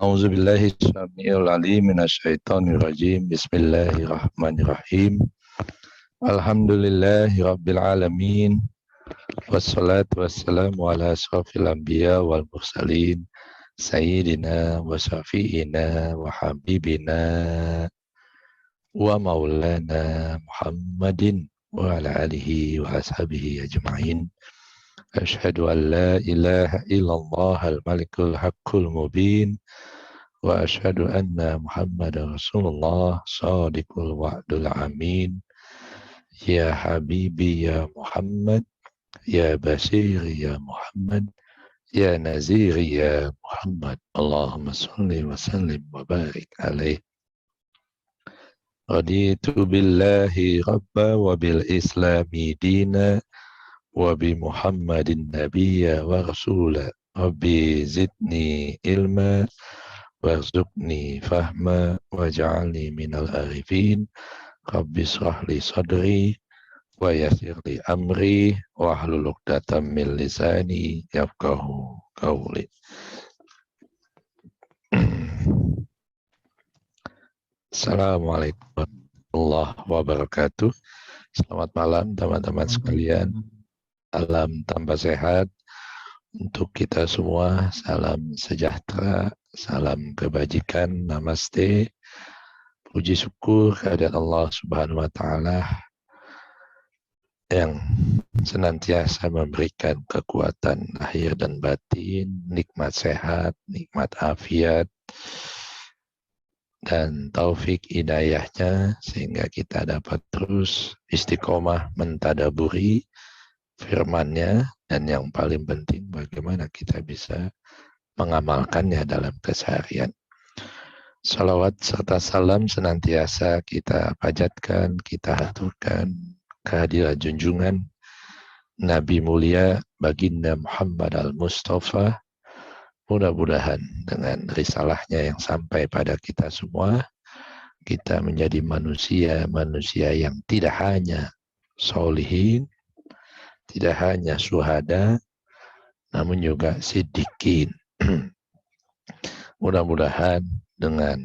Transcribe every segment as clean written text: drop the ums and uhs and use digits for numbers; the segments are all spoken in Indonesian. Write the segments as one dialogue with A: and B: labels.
A: A'udzubillahi syami'il alim minasyaitonir rajim. Bismillahirrahmanirrahim. Alhamdulillahi rabbil alamin. Wassalatu wassalamu ala asrafil anbiya wal mursalin. Sayyidina wa syafi'ina wa habibina wa maulana Muhammadin wa ala alihi wa ashabihi ajma'in. Asyhadu an la ilaha illallah al-malikul haqqul mubin. Wa asyhadu anna Muhammadar Rasulullah shadiqul wa'dul amin. Ya habibi ya Muhammad, ya basiri ya Muhammad, ya naziri ya Muhammad. Allahumma salli wa sallim wa barik alaih. Raditu billahi rabba wa bil islami dina wa bi Muhammadin nabiyya wa rasula. Rabbi zidni ilma warzuqni fahma waj'alni minal arifin. Rabbi shrah li sadri wa yassir li amri wahlul 'uqdatam min lisani yafqahu qawli. Assalamualaikum warahmatullahi wabarakatuh. Selamat malam teman-teman sekalian. Alam tambah sehat untuk kita semua. Salam sejahtera, salam kebajikan, namaste. Puji syukur kehadirat Allah Subhanahu wa Ta'ala yang senantiasa memberikan kekuatan lahir dan batin, nikmat sehat, nikmat afiat, dan taufik hidayahnya sehingga kita dapat terus istiqomah mentadaburi firman-Nya, dan yang paling penting bagaimana kita bisa mengamalkannya dalam keseharian. Salawat serta salam senantiasa kita panjatkan, kita haturkan kehadirat junjungan Nabi mulia Baginda Muhammad al-Mustafa. Mudah-mudahan dengan risalahnya yang sampai pada kita semua, kita menjadi manusia yang tidak hanya solihin, tidak hanya syuhada, namun juga siddiqin. Mudah-mudahan dengan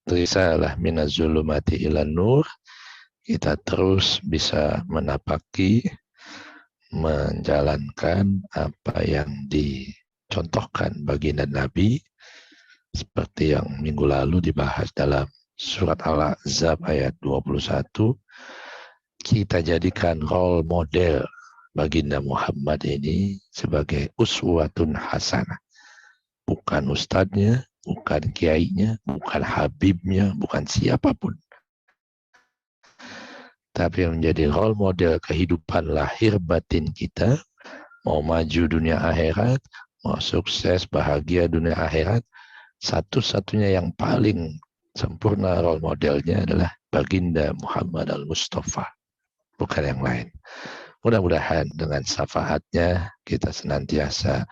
A: risalah minaz zulumati ilan nur, kita terus bisa menapaki, menjalankan apa yang dicontohkan baginda Nabi, seperti yang minggu lalu dibahas dalam surat Al-Ahzab ayat 21. Kita jadikan role model baginda Muhammad ini sebagai uswatun hasanah. Bukan ustadznya, bukan kiainya, bukan habibnya, bukan siapapun, tapi menjadi role model kehidupan lahir batin kita. Mau maju dunia akhirat, mau sukses bahagia dunia akhirat, satu-satunya yang paling sempurna role modelnya adalah baginda Muhammad al-Mustafa, bukan yang lain. Mudah-mudahan dengan syafaatnya kita senantiasa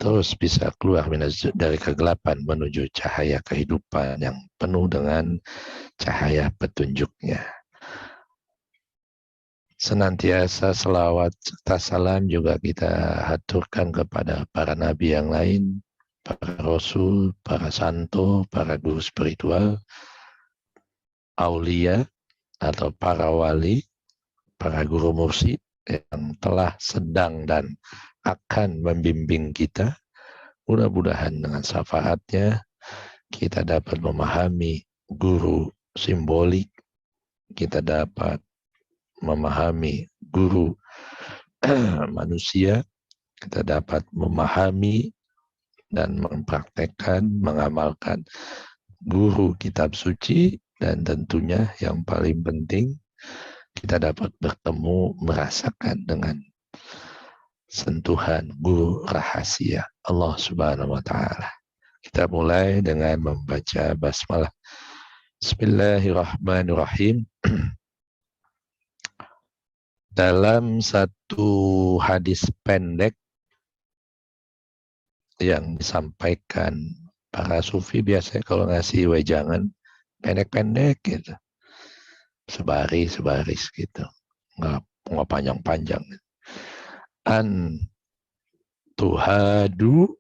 A: terus bisa keluar dari kegelapan menuju cahaya kehidupan yang penuh dengan cahaya petunjuknya. Senantiasa selawat serta salam juga kita haturkan kepada para nabi yang lain, para rasul, para santo, para guru spiritual, aulia atau para wali, para guru mursyid yang telah, sedang, dan akan membimbing kita. Mudah-mudahan dengan syafaatnya kita dapat memahami guru simbolik, kita dapat memahami guru manusia, kita dapat memahami dan mempraktekkan, mengamalkan guru kitab suci, dan tentunya yang paling penting kita dapat bertemu, merasakan dengan sentuhan guru rahasia Allah Subhanahu wa Ta'ala. Kita mulai dengan membaca basmalah. Bismillahirrahmanirrahim. Dalam satu hadis pendek yang disampaikan para sufi, biasanya kalau ngasih wejangan pendek-pendek gitu, sebaris gitu, nggak panjang-panjang. An tuhadu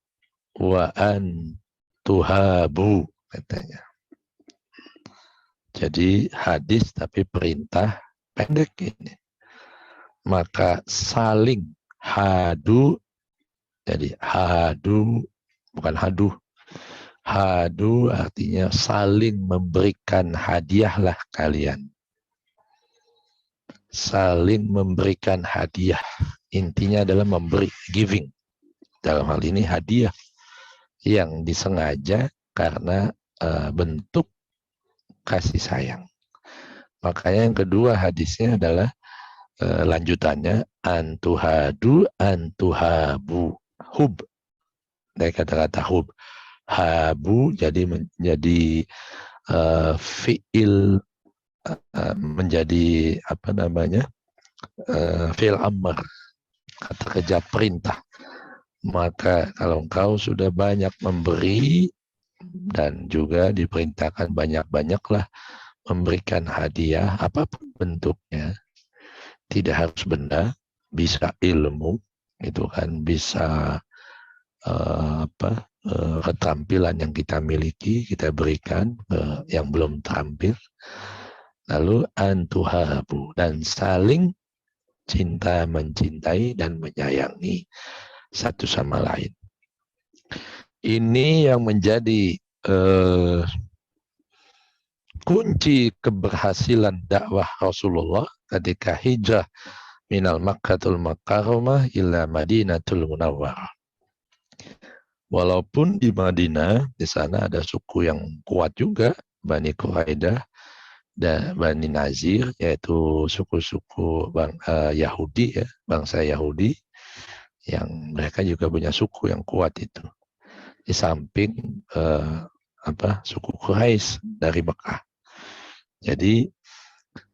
A: wa an tuhabu katanya. Jadi hadis tapi perintah pendek ini. Maka saling hadu, jadi hadu bukan haduh. Hadu artinya saling memberikan hadiahlah kalian. Saling memberikan hadiah. Intinya adalah memberi, giving. Dalam hal ini hadiah yang disengaja karena bentuk kasih sayang. Makanya yang kedua hadisnya adalah lanjutannya antuhadu antuhabu. Hub. Dari kata-kata hub. Habu jadi menjadi fiil, menjadi apa namanya, fiil amr, kata kerja perintah. Maka kalau engkau sudah banyak memberi dan juga diperintahkan banyak-banyaklah memberikan hadiah apapun bentuknya, tidak harus benda, bisa ilmu, itu kan, bisa keterampilan yang kita miliki kita berikan yang belum terampil. Lalu antuhabu, dan saling cinta mencintai dan menyayangi satu sama lain. Ini yang menjadi kunci keberhasilan dakwah Rasulullah ketika hijrah minal Makkatul Mukarramah ila Madinatul Munawwarah. Walaupun di Madinah, di sana ada suku yang kuat juga, Bani Quraidah dan Bani Nazir, yaitu suku-suku Yahudi, ya, bangsa Yahudi, yang mereka juga punya suku yang kuat itu. Di samping suku Quraisy dari Mekah. Jadi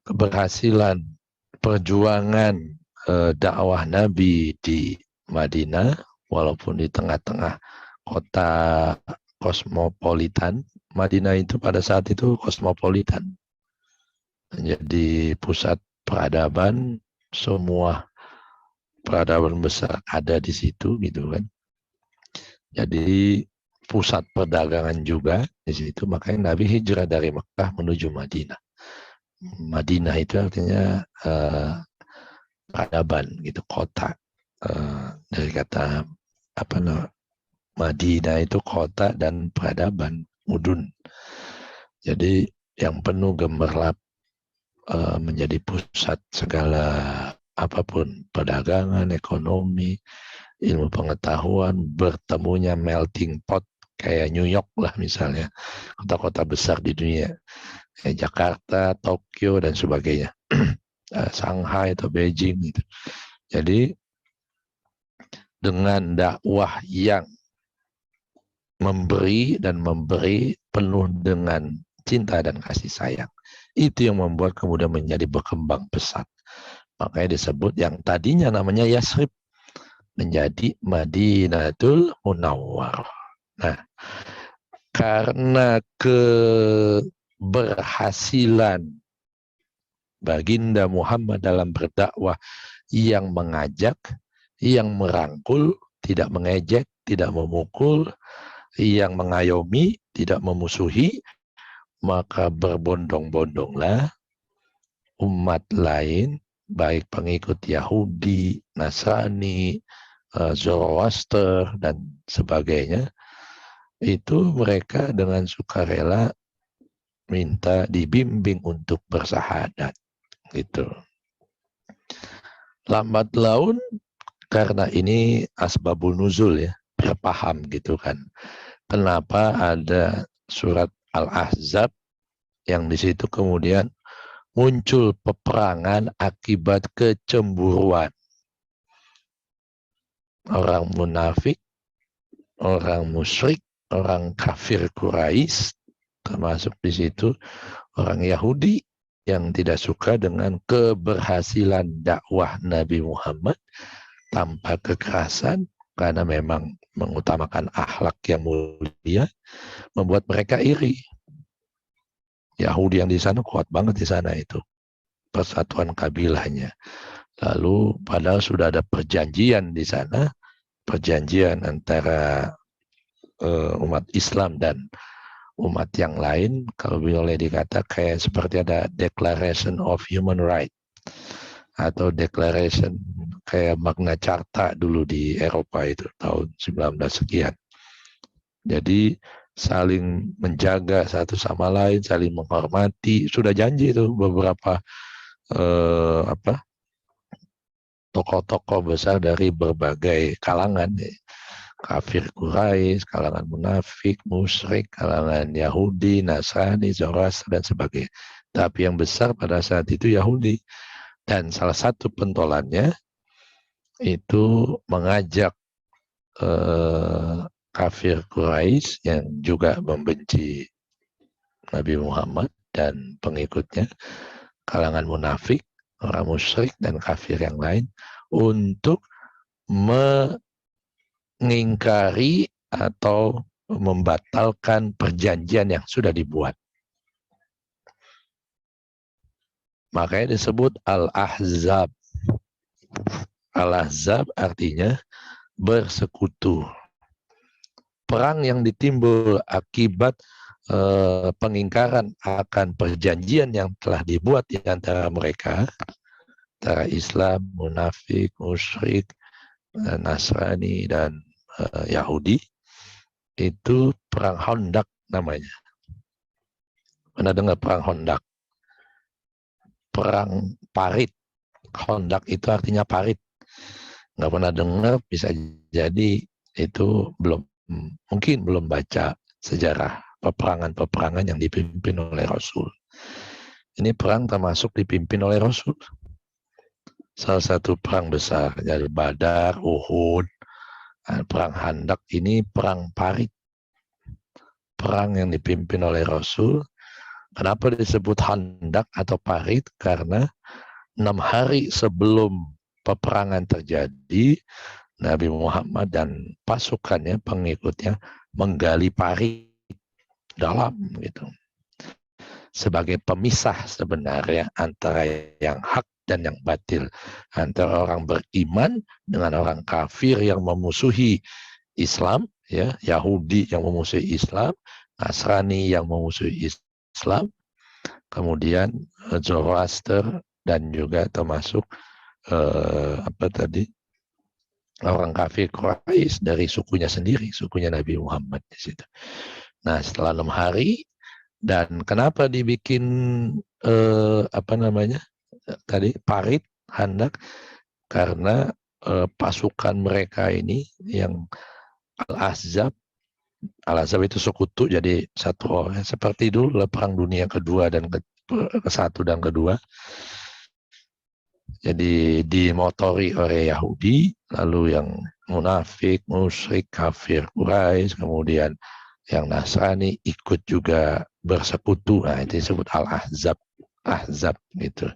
A: keberhasilan perjuangan dakwah Nabi di Madinah, walaupun di tengah-tengah kota kosmopolitan. Madinah itu pada saat itu kosmopolitan. Jadi pusat peradaban, semua peradaban besar ada di situ gitu kan. Jadi pusat perdagangan juga di situ, makanya Nabi hijrah dari Mekah menuju Madinah. Madinah itu artinya peradaban gitu, kota. Dari kata apa namanya, Madinah itu kota dan peradaban, mudun. Jadi yang penuh gemerlap, menjadi pusat segala apapun, perdagangan, ekonomi, ilmu pengetahuan, bertemunya melting pot kayak New York lah misalnya, kota-kota besar di dunia, kayak Jakarta, Tokyo dan sebagainya, Shanghai atau Beijing gitu. Jadi dengan dakwah yang memberi dan memberi penuh dengan cinta dan kasih sayang, itu yang membuat kemudian menjadi berkembang pesat. Makanya disebut yang tadinya namanya Yasrib menjadi Madinatul Munawwarah. Nah, karena keberhasilan baginda Muhammad dalam berdakwah yang mengajak, yang merangkul, tidak mengejek, tidak memukul, yang mengayomi, tidak memusuhi, maka berbondong-bondonglah umat lain, baik pengikut Yahudi, Nasrani, Zoroaster, dan sebagainya, itu mereka dengan sukarela minta dibimbing untuk bersahadat. Gitu. Lambat laun, karena ini asbabul nuzul ya, berpaham gitu kan. Kenapa ada surat Al-Ahzab yang di situ kemudian muncul peperangan akibat kecemburuan. Orang munafik, orang musyrik, orang kafir Quraisy, termasuk di situ orang Yahudi yang tidak suka dengan keberhasilan dakwah Nabi Muhammad tanpa kekerasan, karena memang mengutamakan akhlak yang mulia, membuat mereka iri. Yahudi yang di sana kuat banget di sana itu, persatuan kabilahnya. Lalu padahal sudah ada perjanjian di sana, perjanjian antara umat Islam dan umat yang lain, kalau boleh dikata kayak seperti ada Declaration of Human Rights atau Declaration kayak Magna Carta dulu di Eropa itu tahun 19 sekian. Jadi saling menjaga satu sama lain, saling menghormati. Sudah janji itu beberapa tokoh-tokoh besar dari berbagai kalangan, kafir Quraisy, kalangan munafik, musyrik, kalangan Yahudi, Nasrani, Zoroaster dan sebagainya. Tapi yang besar pada saat itu Yahudi, dan salah satu pentolannya itu mengajak kafir Quraisy yang juga membenci Nabi Muhammad dan pengikutnya, kalangan munafik, orang musyrik dan kafir yang lain, untuk mengingkari atau membatalkan perjanjian yang sudah dibuat. Makanya disebut Al-Ahzab. Al-Ahzab artinya bersekutu. Perang yang ditimbul akibat pengingkaran akan perjanjian yang telah dibuat di antara mereka, antara Islam, munafik, musyrik, Nasrani, dan Yahudi, itu perang Khandaq namanya. Pernah dengar perang Khandaq? Perang parit. Khandaq itu artinya parit. Nggak pernah dengar, bisa jadi itu mungkin belum baca sejarah peperangan-peperangan yang dipimpin oleh Rasul. Ini perang termasuk dipimpin oleh Rasul. Salah satu perang besar, dari Badar, Uhud, perang Khandaq, ini perang parit. Perang yang dipimpin oleh Rasul. Kenapa disebut Khandaq atau parit? Karena 6 hari sebelum peperangan terjadi, Nabi Muhammad dan pasukannya, pengikutnya, menggali parit dalam gitu. Sebagai pemisah sebenarnya antara yang hak dan yang batil, antara orang beriman dengan orang kafir yang memusuhi Islam, ya, Yahudi yang memusuhi Islam, Nasrani yang memusuhi Islam, kemudian Zoroaster dan juga termasuk orang kafir Quraisy dari sukunya sendiri, sukunya Nabi Muhammad di situ. Nah, setelah 6 hari, dan kenapa dibikin parit Khandaq? Karena pasukan mereka ini yang Al-Ahzab itu sekutu, jadi satu orang, seperti dulu perang dunia kedua dan ke-1 dan kedua. Jadi dimotori oleh Yahudi, lalu yang munafik, musyrik, kafir Quraisy, kemudian yang Nasrani ikut juga bersekutu. Nah, itu disebut Al-Ahzab. Ahzab gitu.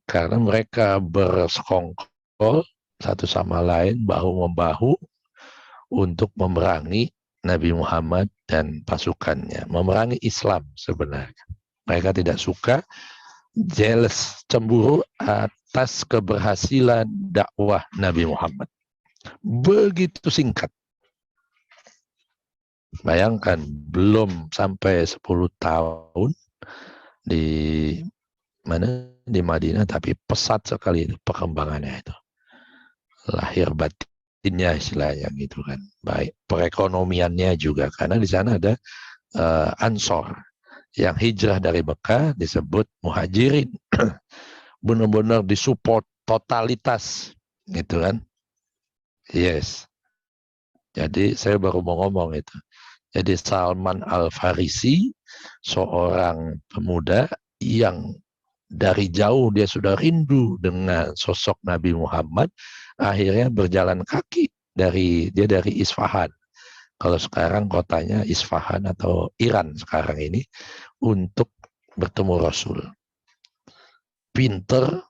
A: Karena mereka bersekongkol satu sama lain, bahu-membahu untuk memerangi Nabi Muhammad dan pasukannya. Memerangi Islam sebenarnya. Mereka tidak suka, jealous, cemburu atas keberhasilan dakwah Nabi Muhammad. Begitu singkat. Bayangkan, belum sampai 10 tahun di Madinah, tapi pesat sekali perkembangannya itu. Lahir batinnya istilahnya gitu kan. Baik perekonomiannya juga, karena di sana ada Ansor yang hijrah dari Mekah, disebut muhajirin. Benar-benar disupport totalitas gitu kan. Yes. Jadi saya baru mau ngomong itu. Jadi Salman Al-Farisi, seorang pemuda yang dari jauh dia sudah rindu dengan sosok Nabi Muhammad, akhirnya berjalan kaki dari Isfahan. Kalau sekarang kotanya Isfahan atau Iran sekarang ini, untuk bertemu Rasul. Pinter,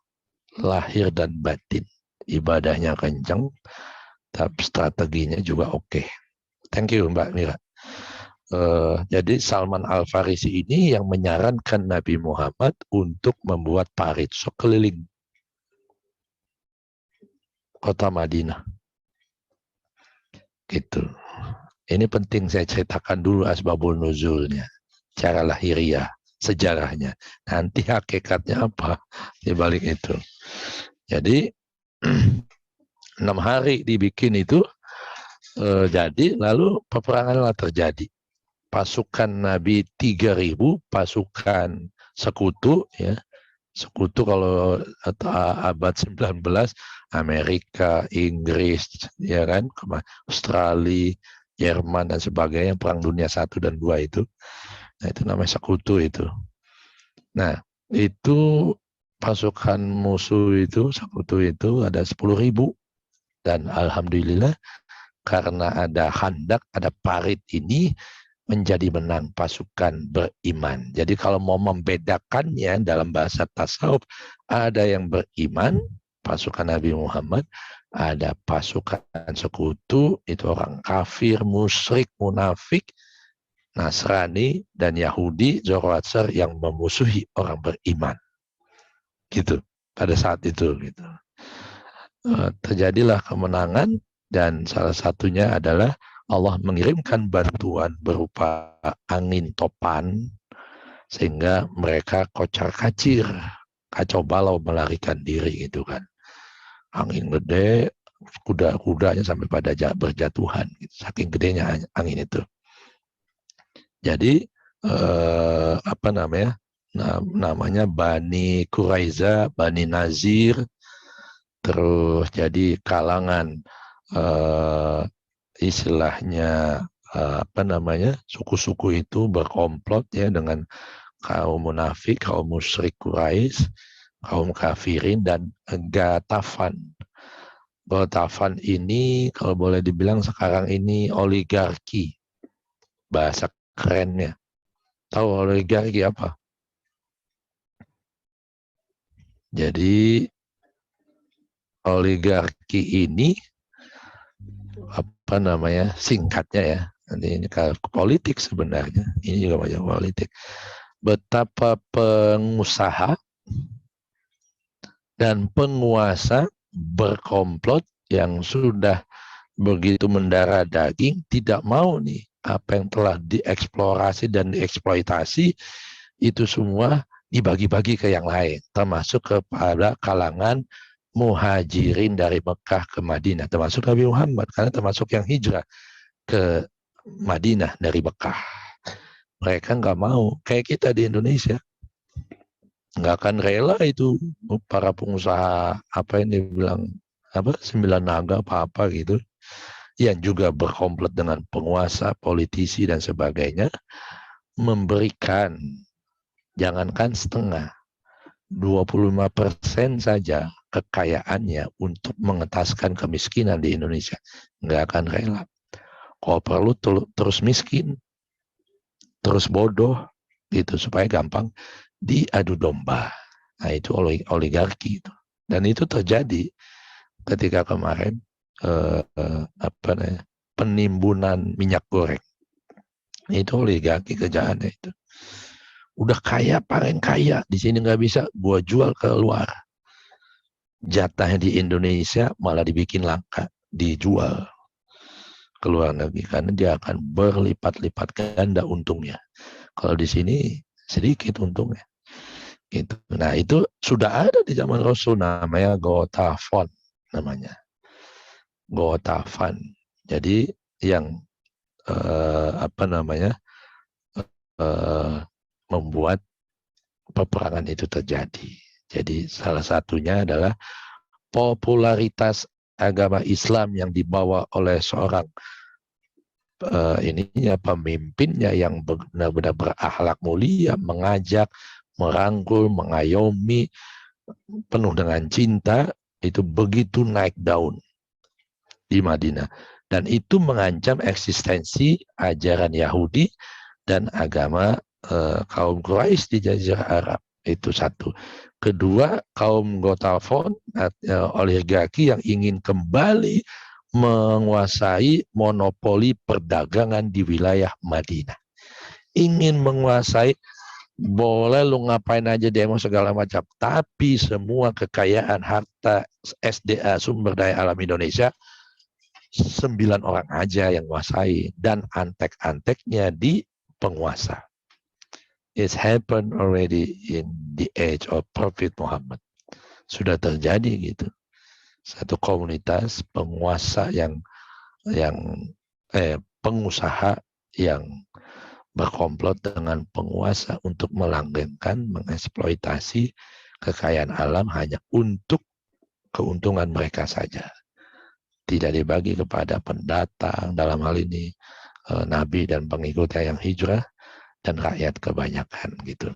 A: lahir dan batin. Ibadahnya kencang, tapi strateginya juga oke. Thank you Mbak Mira. Jadi Salman Al-Farisi ini yang menyarankan Nabi Muhammad untuk membuat parit sekeliling kota Madinah. Gitu. Ini penting saya ceritakan dulu asbabul nuzulnya, cara lahiriah, sejarahnya. Nanti hakikatnya apa di balik itu. Jadi 6 hari dibikin itu jadi, lalu peperanganlah terjadi. Pasukan Nabi 3.000, pasukan sekutu, ya. Sekutu kalau abad 19, Amerika, Inggris, ya kan, Australia, Jerman dan sebagainya, perang dunia 1 dan 2 itu. Nah, itu namanya sekutu itu. Nah, itu pasukan musuh itu, sekutu itu ada 10.000. Dan alhamdulillah karena ada Khandak, ada parit ini, menjadi menang pasukan beriman. Jadi kalau mau membedakannya dalam bahasa tasawuf, ada yang beriman, pasukan Nabi Muhammad, ada pasukan sekutu, itu orang kafir, musyrik, munafik, Nasrani, dan Yahudi, Zoroaster yang memusuhi orang beriman. Gitu, pada saat itu. Gitu. Terjadilah kemenangan, dan salah satunya adalah Allah mengirimkan bantuan berupa angin topan sehingga mereka kocar-kacir, kacau balau melarikan diri gitu kan. Angin gede, kuda-kudanya sampai pada berjatuhan, gitu. Saking gedenya angin itu. Jadi apa namanya? Namanya Bani Quraiza, Bani Nazir, terus jadi kalangan istilahnya apa namanya, suku-suku itu berkomplot ya dengan kaum munafik, kaum musyrik Quraisy, kaum kafirin, dan Ghatafan. Ghatafan ini kalau boleh dibilang sekarang ini oligarki, bahasa kerennya. Tahu oligarki apa? Jadi oligarki ini apa namanya, singkatnya ya, ini kalau politik sebenarnya, ini juga banyak politik. Betapa pengusaha dan penguasa berkomplot yang sudah begitu mendarah daging, tidak mau nih apa yang telah dieksplorasi dan dieksploitasi itu semua dibagi-bagi ke yang lain, termasuk kepada kalangan muhajirin dari Mekah ke Madinah, termasuk Nabi Muhammad, karena termasuk yang hijrah ke Madinah dari Mekah. Mereka nggak mau, kayak kita di Indonesia, nggak akan rela itu para pengusaha apa yang dibilang apa 9 naga apa gitu, yang juga berkomplot dengan penguasa, politisi dan sebagainya, memberikan jangankan setengah, 25% saja kekayaannya untuk mengetaskan kemiskinan di Indonesia. Nggak akan rela. Kalau perlu terus miskin, terus bodoh, gitu, supaya gampang diadu domba. Nah, itu oligarki itu. Dan itu terjadi ketika kemarin apa namanya, penimbunan minyak goreng. Itu oligarki kerjaannya itu. Udah kaya, paling kaya di sini nggak bisa, gua jual ke luar. Jatahnya di Indonesia malah dibikin langka, dijual ke luar negeri karena dia akan berlipat-lipat ganda untungnya. Kalau di sini sedikit untungnya. Gitu. Nah, itu sudah ada di zaman Rasul, namanya Ghatafan namanya. Ghatafan. Jadi yang apa namanya, membuat peperangan itu terjadi. Jadi salah satunya adalah popularitas agama Islam yang dibawa oleh seorang ininya, pemimpinnya yang benar-benar berakhlak mulia, mengajak, merangkul, mengayomi, penuh dengan cinta, itu begitu naik daun di Madinah. Dan itu mengancam eksistensi ajaran Yahudi dan agama kaum Quraisy di Jazirah Arab. Itu satu. Kedua, kaum Ghatafan, oligarki yang ingin kembali menguasai monopoli perdagangan di wilayah Madinah. Ingin menguasai, boleh lu ngapain aja demo segala macam, tapi semua kekayaan harta SDA, sumber daya alam Indonesia, 9 orang aja yang menguasai, dan antek-anteknya di penguasa. It's happened already in the age of Prophet Muhammad. Sudah terjadi gitu. Satu komunitas penguasa yang pengusaha yang berkomplot dengan penguasa untuk melanggengkan, mengeksploitasi kekayaan alam hanya untuk keuntungan mereka saja. Tidak dibagi kepada pendatang, dalam hal ini Nabi dan pengikutnya yang hijrah, dan rakyat kebanyakan gitu.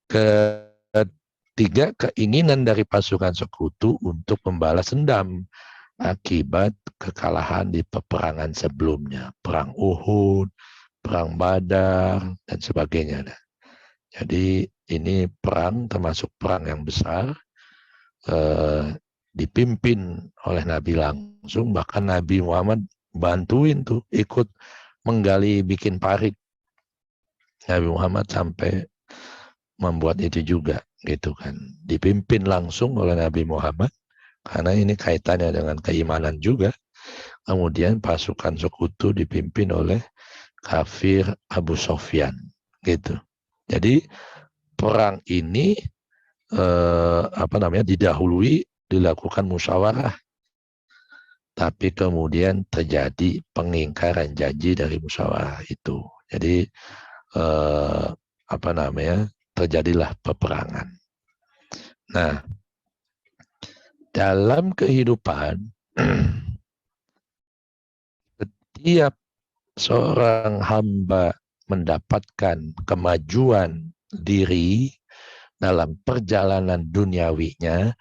A: Ketiga, keinginan dari pasukan sekutu untuk membalas dendam akibat kekalahan di peperangan sebelumnya, perang Uhud, perang Badar, dan sebagainya. Jadi ini perang, termasuk perang yang besar, dipimpin oleh Nabi langsung, bahkan Nabi Muhammad bantuin tuh, ikut menggali, bikin parit. Nabi Muhammad sampai membuat itu juga, gitu kan. Dipimpin langsung oleh Nabi Muhammad, karena ini kaitannya dengan keimanan juga. Kemudian pasukan sekutu dipimpin oleh kafir Abu Sofyan, gitu. Jadi perang ini didahului, dilakukan musyawarah, tapi kemudian terjadi pengingkaran janji dari musyawarah itu. Jadi terjadilah peperangan. Nah, dalam kehidupan setiap seorang hamba mendapatkan kemajuan diri dalam perjalanan duniawinya,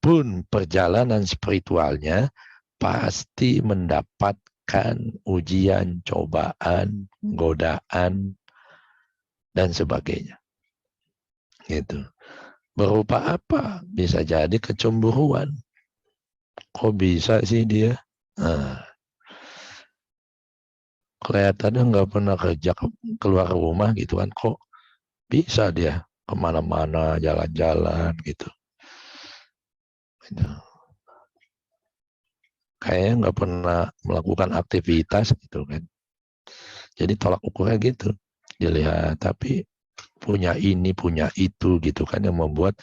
A: pun perjalanan spiritualnya pasti mendapatkan ujian, cobaan, godaan, dan sebagainya. Gitu. Berupa apa? Bisa jadi kecemburuan. Kok bisa sih dia? Kelihatannya nggak pernah kerja, keluar rumah gitu kan. Kok bisa dia kemana-mana, jalan-jalan gitu. Kayaknya nggak pernah melakukan aktivitas gitu kan. Jadi tolak ukurnya gitu. Dilihat, tapi punya ini, punya itu gitu kan, yang membuat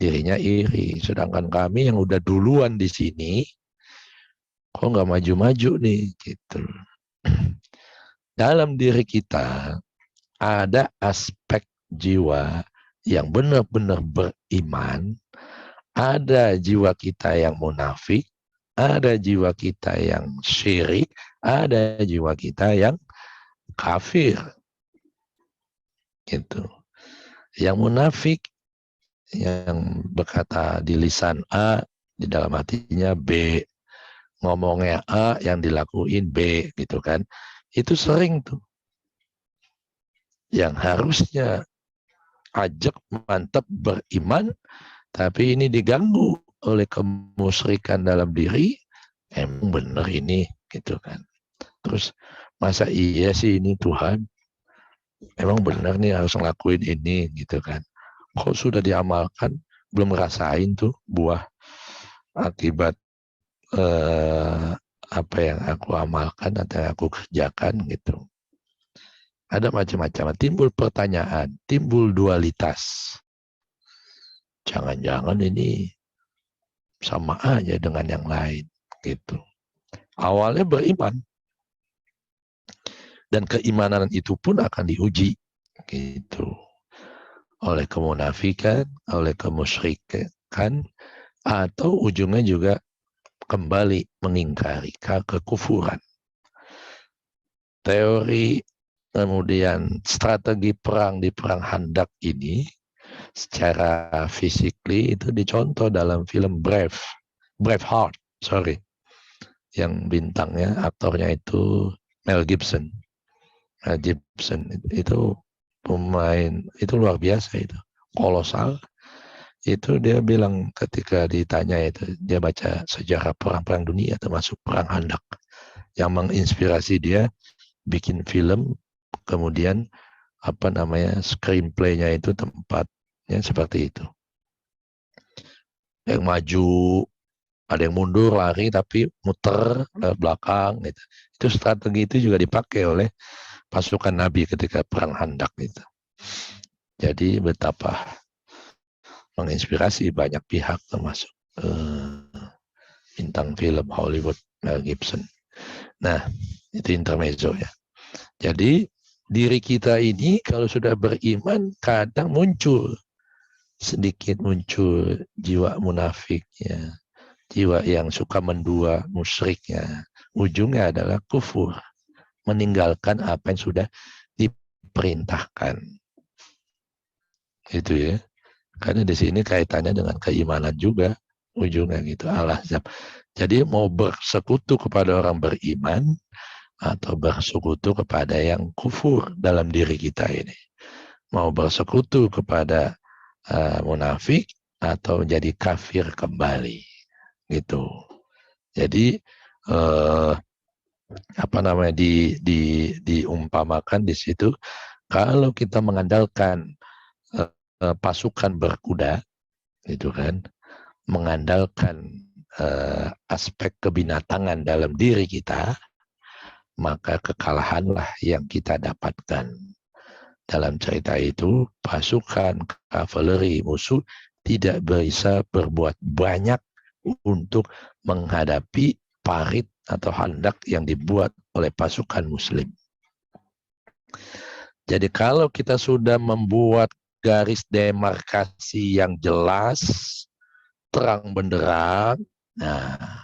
A: dirinya iri. Sedangkan kami yang udah duluan di sini, kok nggak maju-maju nih gitu. Dalam diri kita ada aspek jiwa yang benar-benar beriman, ada jiwa kita yang munafik, ada jiwa kita yang syirik, ada jiwa kita yang kafir. Gitu. Yang munafik, yang berkata di lisan A, di dalam hatinya B, ngomongnya A, yang dilakuin B, gitu kan. Itu sering tuh. Yang harusnya ajak mantap beriman, tapi ini diganggu oleh kemusyrikan dalam diri. Emang bener ini, gitu kan. Terus masa iya sih ini Tuhan? Emang bener nih harus ngelakuin ini, gitu kan. Kok sudah diamalkan, belum ngerasain tuh buah akibat apa yang aku amalkan atau yang aku kerjakan gitu. Ada macam-macam. Timbul pertanyaan, timbul dualitas. Jangan-jangan ini sama aja dengan yang lain gitu. Awalnya beriman, dan keimanan itu pun akan diuji gitu, oleh kemunafikan, oleh kemusyrikan, atau ujungnya juga kembali mengingkari kekufuran. Teori kemudian strategi perang di perang Handak ini secara fisikly itu dicontoh dalam film Braveheart, yang bintangnya, aktornya itu Mel Gibson. Mel Gibson itu pemain itu luar biasa, itu kolosal. Itu dia bilang ketika ditanya, itu dia baca sejarah perang-perang dunia termasuk perang Handak, yang menginspirasi dia bikin film. Kemudian screenplay-nya itu tempatnya seperti itu. Yang maju Ada yang mundur lari tapi muter ke belakang gitu. Itu strategi itu juga dipakai oleh pasukan Nabi ketika perang Khandaq itu. Jadi betapa menginspirasi banyak pihak termasuk bintang film Hollywood Mel Gibson. Nah, itu intermezzo ya. Jadi diri kita ini kalau sudah beriman kadang sedikit muncul jiwa munafiknya, jiwa yang suka mendua, musyriknya. Ujungnya adalah kufur, meninggalkan apa yang sudah diperintahkan. Itu ya. Karena di sini kaitannya dengan keimanan juga ujungnya gitu. Al-Ahzab. Jadi mau bersekutu kepada orang beriman atau bersekutu kepada yang kufur dalam diri kita ini. Mau bersekutu kepada munafik atau jadi kafir kembali gitu. Jadi diumpamakan di situ kalau kita mengandalkan pasukan berkuda itu kan, mengandalkan aspek kebinatangan dalam diri kita, maka kekalahanlah yang kita dapatkan. Dalam cerita itu, pasukan kavaleri musuh tidak bisa berbuat banyak untuk menghadapi parit atau handak yang dibuat oleh pasukan muslim. Jadi kalau kita sudah membuat garis demarkasi yang jelas, terang benderang, nah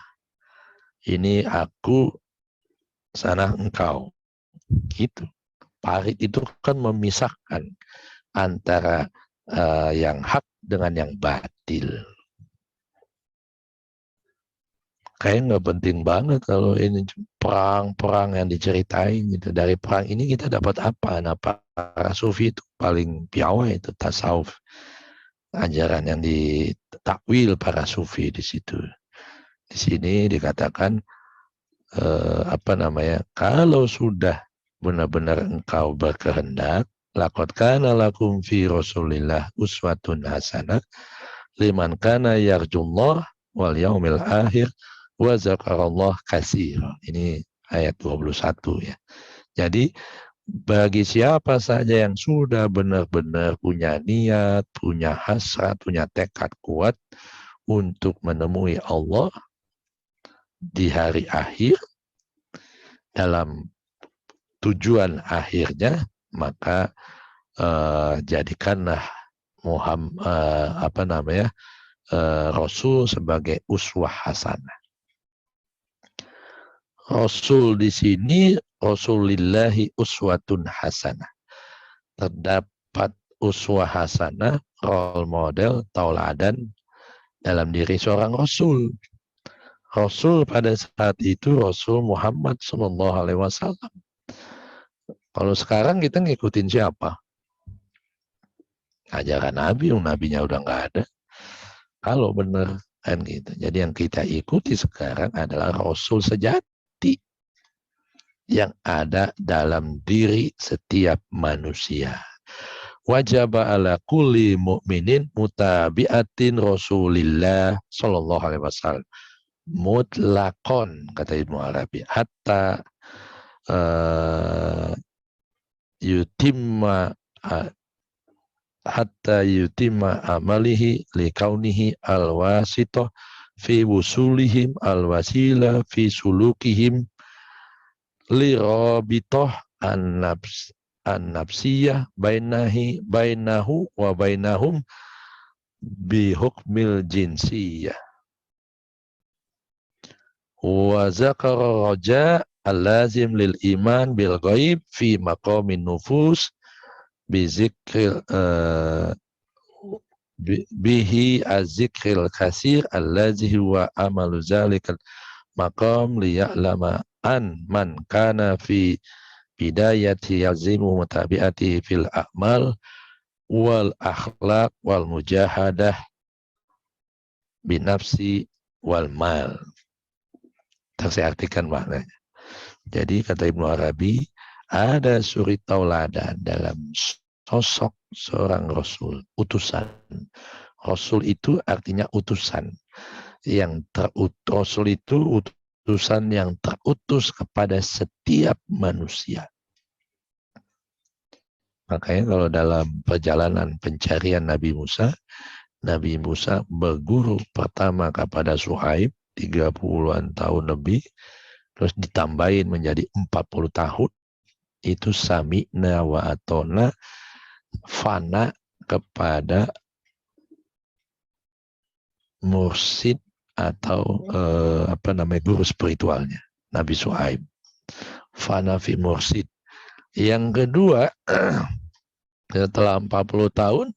A: ini aku, sana engkau, gitu. Parit itu kan memisahkan antara yang hak dengan yang batil. Kayak nggak penting banget kalau ini perang-perang yang diceritain gitu. Dari perang ini kita dapat apa? Nah, para sufi itu paling piawai itu tasawuf, ajaran yang ditakwil para sufi di situ. Di sini dikatakan kalau sudah benar-benar engkau berkehendak, laqad kana lakum fi Rasulillah uswatun hasanah liman kana yarjullah wal yaumil akhir wa zakarallah katsira. Ini ayat 21 ya. Jadi bagi siapa saja yang sudah benar-benar punya niat, punya hasrat, punya tekad kuat untuk menemui Allah di hari akhir dalam tujuan akhirnya, maka jadikanlah Rasul sebagai uswah hasanah. Rasul di sini Rasulillahi uswatun hasanah. Terdapat uswah hasanah, role model, tauladan dalam diri seorang Rasul. Rasul pada saat itu Rasul Muhammad SAW. Kalau sekarang kita ngikutin siapa? Ajaran Nabi, nabinya udah nggak ada. Kalau benar kan gitu. Jadi yang kita ikuti sekarang adalah Rasul sejati yang ada dalam diri setiap manusia. Wajib ala kulli mu'minin mutabi'atin Rasulillah sallallahu alaihi wasallam. Mutlaqon, kata Ibnu Arabi, hatta yutimma amalihi likaunihi alwasitoh fi wusulihim alwasila fi sulukihim lirabitoh an-nafsiyah bainahu wa bainahum bihukmil jinsiyah wa zakara raja al-lazim lil iman bil ghaib fi maqamin nufus bizikril bihi az-zikril kasir allazi huwa amalu zalikal maqam liya'lama an man kana fi bidayati yazimu mutabi'ati fil a'mal wal akhlaq wal mujahadah binafsi wal mal. Saya artikan maknanya. Jadi kata Ibnu Arabi, ada suri tauladan dalam sosok seorang Rasul, utusan. Rasul itu artinya utusan. yang Rasul itu utusan yang terutus kepada setiap manusia. Makanya kalau dalam perjalanan pencarian Nabi Musa berguru pertama kepada Syuaib 30-an tahun lebih, terus ditambahin menjadi 40 tahun, itu sami'na wa atona, fana kepada mursid atau guru spiritualnya Nabi Syuaib, fana fi mursid. Yang kedua, setelah 40 tahun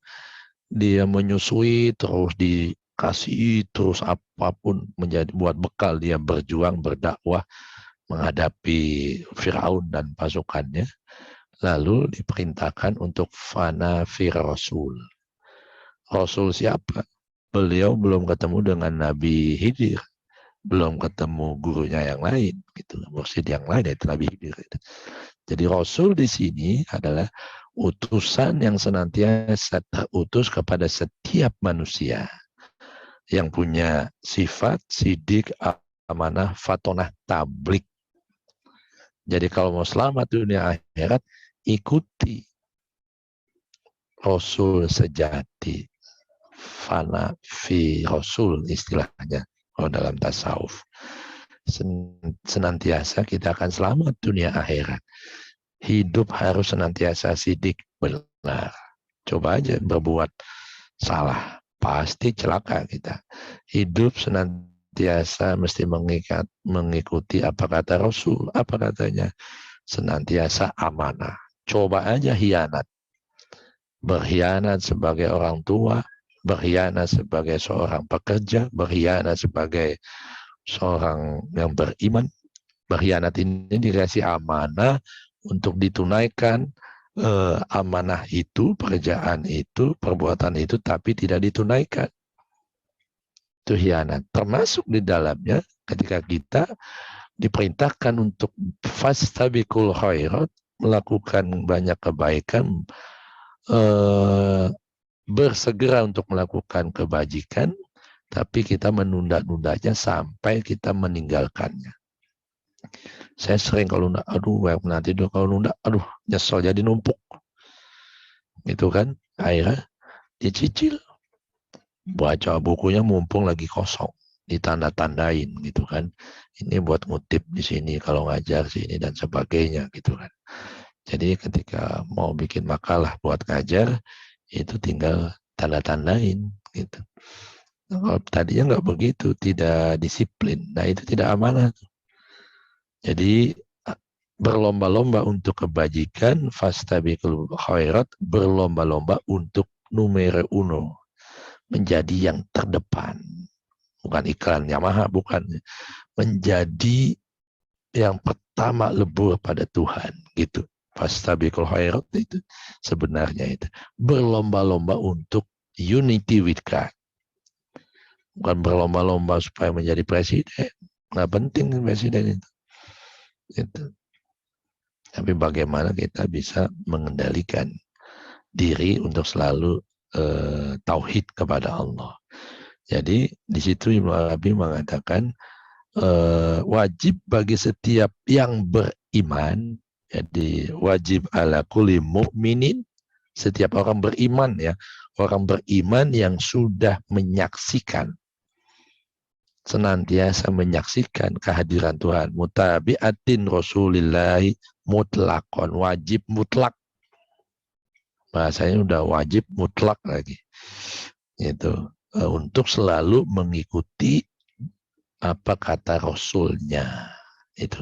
A: dia menyusui, terus dikasih terus apapun menjadi buat bekal dia berjuang berdakwah menghadapi Firaun dan pasukannya. Lalu diperintahkan untuk fana fi rasul. Rasul siapa? Beliau belum ketemu dengan Nabi Khidir, belum ketemu gurunya yang lain, gitu, mursyid yang lain, itu Nabi Khidir. Jadi Rasul di sini adalah utusan yang senantiasa terutus kepada setiap manusia yang punya sifat sidik, amanah, fatonah, tablik. Jadi kalau mau selamat dunia akhirat, ikuti Rasul sejati. Fana fi Rasul istilahnya kalau dalam tasawuf. Senantiasa kita akan selamat dunia akhirat. Hidup harus senantiasa sidik, benar. Coba aja berbuat salah, pasti celaka kita. Hidup senantiasa mesti mengikuti apa kata Rasul. Apa katanya? Senantiasa amanah. Coba aja hianat. Berkhianat sebagai orang tua, berkhianat sebagai seorang pekerja, berkhianat sebagai seorang yang beriman. Berkhianat ini dikasih amanah untuk ditunaikan amanah itu, pekerjaan itu, perbuatan itu, tapi tidak ditunaikan. Itu khianat. Termasuk di dalamnya ketika kita diperintahkan untuk fastabiqul khairat, melakukan banyak kebaikan, bersegera untuk melakukan kebajikan, tapi kita menunda-nundanya sampai kita meninggalkannya. Saya sering kalau nanti kalau nunda, nyesel jadi numpuk. Itu kan, akhirnya dicicil. Baca bukunya mumpung lagi kosong, ditanda-tandain gitu kan. Ini buat ngutip di sini kalau ngajar sini dan sebagainya gitu kan. Jadi ketika mau bikin makalah buat ngajar, itu tinggal tanda-tandain gitu. Kalau tadinya nggak begitu, tidak disiplin. Nah itu tidak amanah. Jadi berlomba-lomba untuk kebajikan, fastabiqul khairat, berlomba-lomba untuk numero uno, menjadi yang terdepan. Bukan iklan Yamaha, bukan. Menjadi yang pertama lebur pada Tuhan, gitu. Fastabiqul khairat itu sebenarnya itu berlomba-lomba untuk unity with God. Bukan berlomba-lomba supaya menjadi presiden. Nggak penting presiden itu. Gitu. Tapi bagaimana kita bisa mengendalikan diri untuk selalu tauhid kepada Allah. Jadi di situ Ibnu Arabi mengatakan wajib bagi setiap yang beriman, jadi wajib ala kulli mu'minin, setiap orang beriman ya, orang beriman yang sudah menyaksikan, senantiasa menyaksikan kehadiran Tuhan, mutabi'atin Rasulillahi mutlakon, wajib mutlak. Bahasanya udah wajib mutlak lagi. Itu untuk selalu mengikuti apa kata Rasulnya. Itu.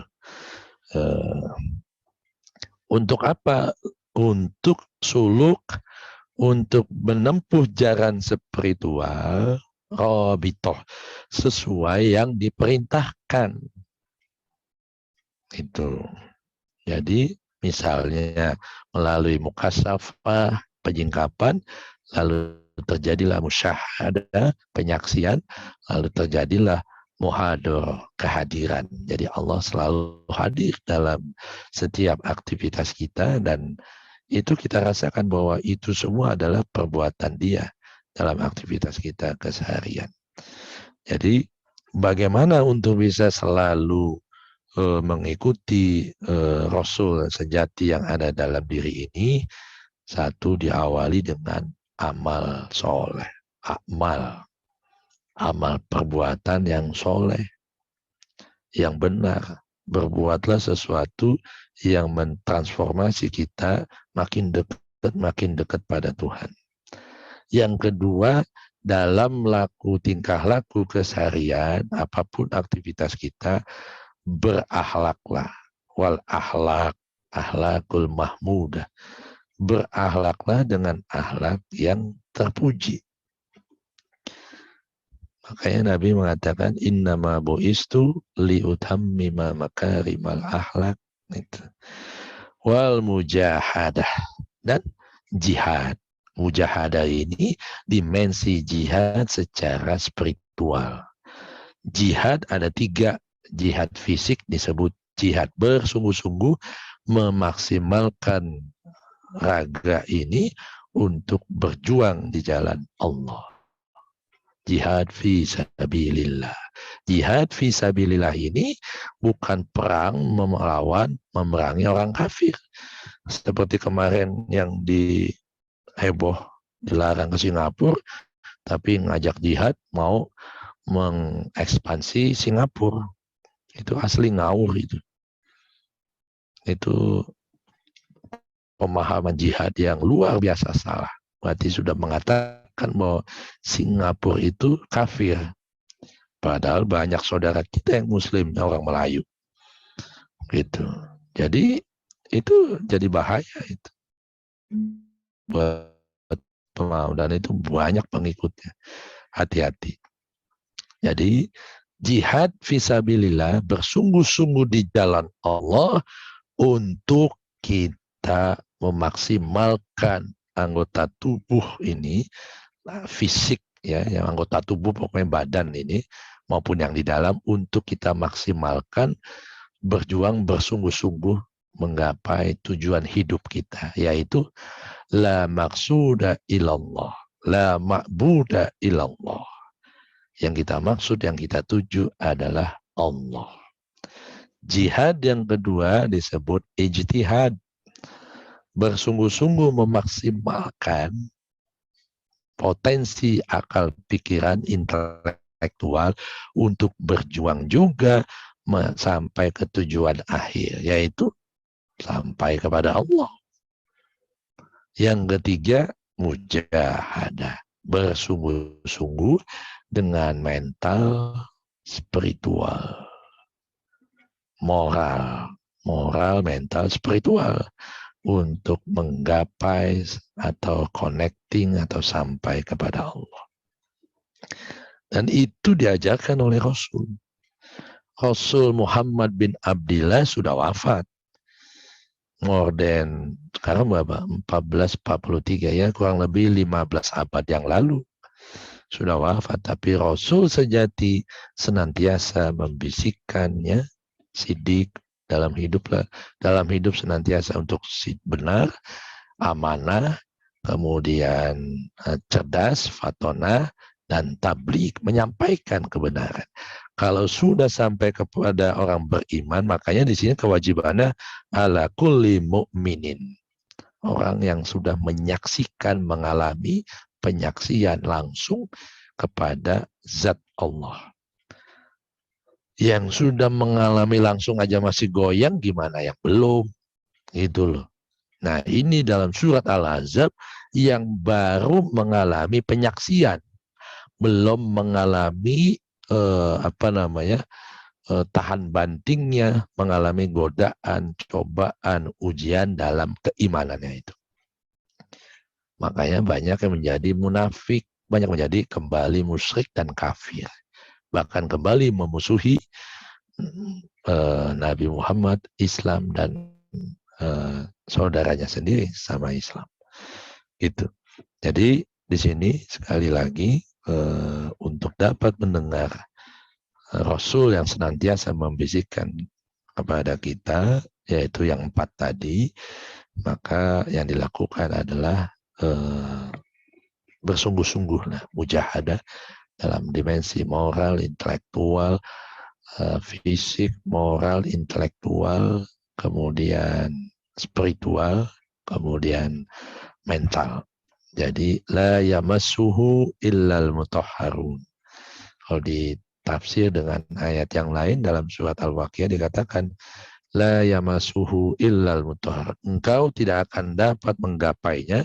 A: Untuk apa? Untuk suluk, untuk menempuh jalan spiritual, robitoh, sesuai yang diperintahkan. Itu. Jadi misalnya melalui mukasyafah, penyingkapan, lalu terjadilah musyahadah, penyaksian, lalu terjadilah muhadar, kehadiran. Jadi Allah selalu hadir dalam setiap aktivitas kita, dan itu kita rasakan bahwa itu semua adalah perbuatan Dia dalam aktivitas kita keseharian. Jadi bagaimana untuk bisa selalu mengikuti Rasul sejati yang ada dalam diri ini? Satu, diawali dengan amal soleh, amal perbuatan yang soleh, yang benar. Berbuatlah sesuatu yang mentransformasi kita makin dekat pada Tuhan. Yang kedua, dalam tingkah laku keseharian, apapun aktivitas kita, berakhlaklah. Wal akhlakul mahmudah. Berakhlaklah dengan akhlak yang terpuji. Makanya Nabi mengatakan innama bu'istu liutammima makarimal akhlak. Wal mujahadah, dan jihad. Mujahadah ini dimensi jihad secara spiritual. Jihad ada 3. Jihad fisik disebut jihad bersungguh-sungguh memaksimalkan raga ini untuk berjuang di jalan Allah. Jihad fi sabilillah. Jihad fi sabilillah ini bukan perang memerangi orang kafir. Seperti kemarin yang dilarang ke Singapura, tapi ngajak jihad mau mengekspansi Singapura. Itu asli ngawur itu. Itu pemahaman jihad yang luar biasa salah. Berarti sudah mengatakan bahwa Singapura itu kafir. Padahal banyak saudara kita yang muslim, orang Melayu. Gitu. Jadi itu jadi bahaya itu. Buat pemaham, dan itu banyak pengikutnya. Hati-hati. Jadi jihad fisabilillah, bersungguh-sungguh di jalan Allah untuk kita memaksimalkan anggota tubuh ini, fisik ya, yang anggota tubuh pokoknya badan ini maupun yang di dalam, untuk kita maksimalkan, berjuang bersungguh-sungguh menggapai tujuan hidup kita, yaitu la maqsuda ilallah, la ma'buda ilallah. Yang kita maksud, yang kita tuju adalah Allah. Jihad yang kedua disebut ijtihad. Bersungguh-sungguh memaksimalkan potensi akal pikiran intelektual untuk berjuang juga sampai ke tujuan akhir, yaitu sampai kepada Allah. Yang ketiga, mujahadah. Bersungguh-sungguh dengan mental, spiritual, moral, mental, spiritual, untuk menggapai atau connecting atau sampai kepada Allah. Dan itu diajarkan oleh Rasul. Rasul Muhammad bin Abdillah sudah wafat. More than, sekarang berapa? 1443 ya, kurang lebih 15 abad yang lalu. Sudah wafat, tapi Rasul sejati senantiasa membisikkannya, sidik dalam hidup senantiasa untuk benar, amanah, kemudian cerdas, fatonah, dan tabligh, menyampaikan kebenaran. Kalau sudah sampai kepada orang beriman, makanya di sini kewajibannya ala kulli mu'minin. Orang yang sudah menyaksikan, mengalami penyaksian langsung kepada zat Allah. Yang sudah mengalami langsung aja masih goyang, gimana yang belum? Gitu loh. Nah, ini dalam surat Al-Ahzab yang baru mengalami penyaksian, belum mengalami tahan bantingnya, mengalami godaan, cobaan, ujian dalam keimanannya itu. Makanya banyak yang menjadi munafik, banyak menjadi kembali musyrik dan kafir, bahkan kembali memusuhi Nabi Muhammad, Islam, dan saudaranya sendiri sama Islam. Gitu. Jadi di sini sekali lagi untuk dapat mendengar Rasul yang senantiasa membisikkan kepada kita, yaitu yang 4 tadi, maka yang dilakukan adalah bersungguh-sungguhlah mujahadah dalam dimensi moral, intelektual, fisik, moral, intelektual, kemudian spiritual, kemudian mental. Jadi la yamassuhu illal mutahharun. Kalau ditafsir dengan ayat yang lain dalam surat Al-Waqiah dikatakan la yamassuhu illal mutahharun. Engkau tidak akan dapat menggapainya,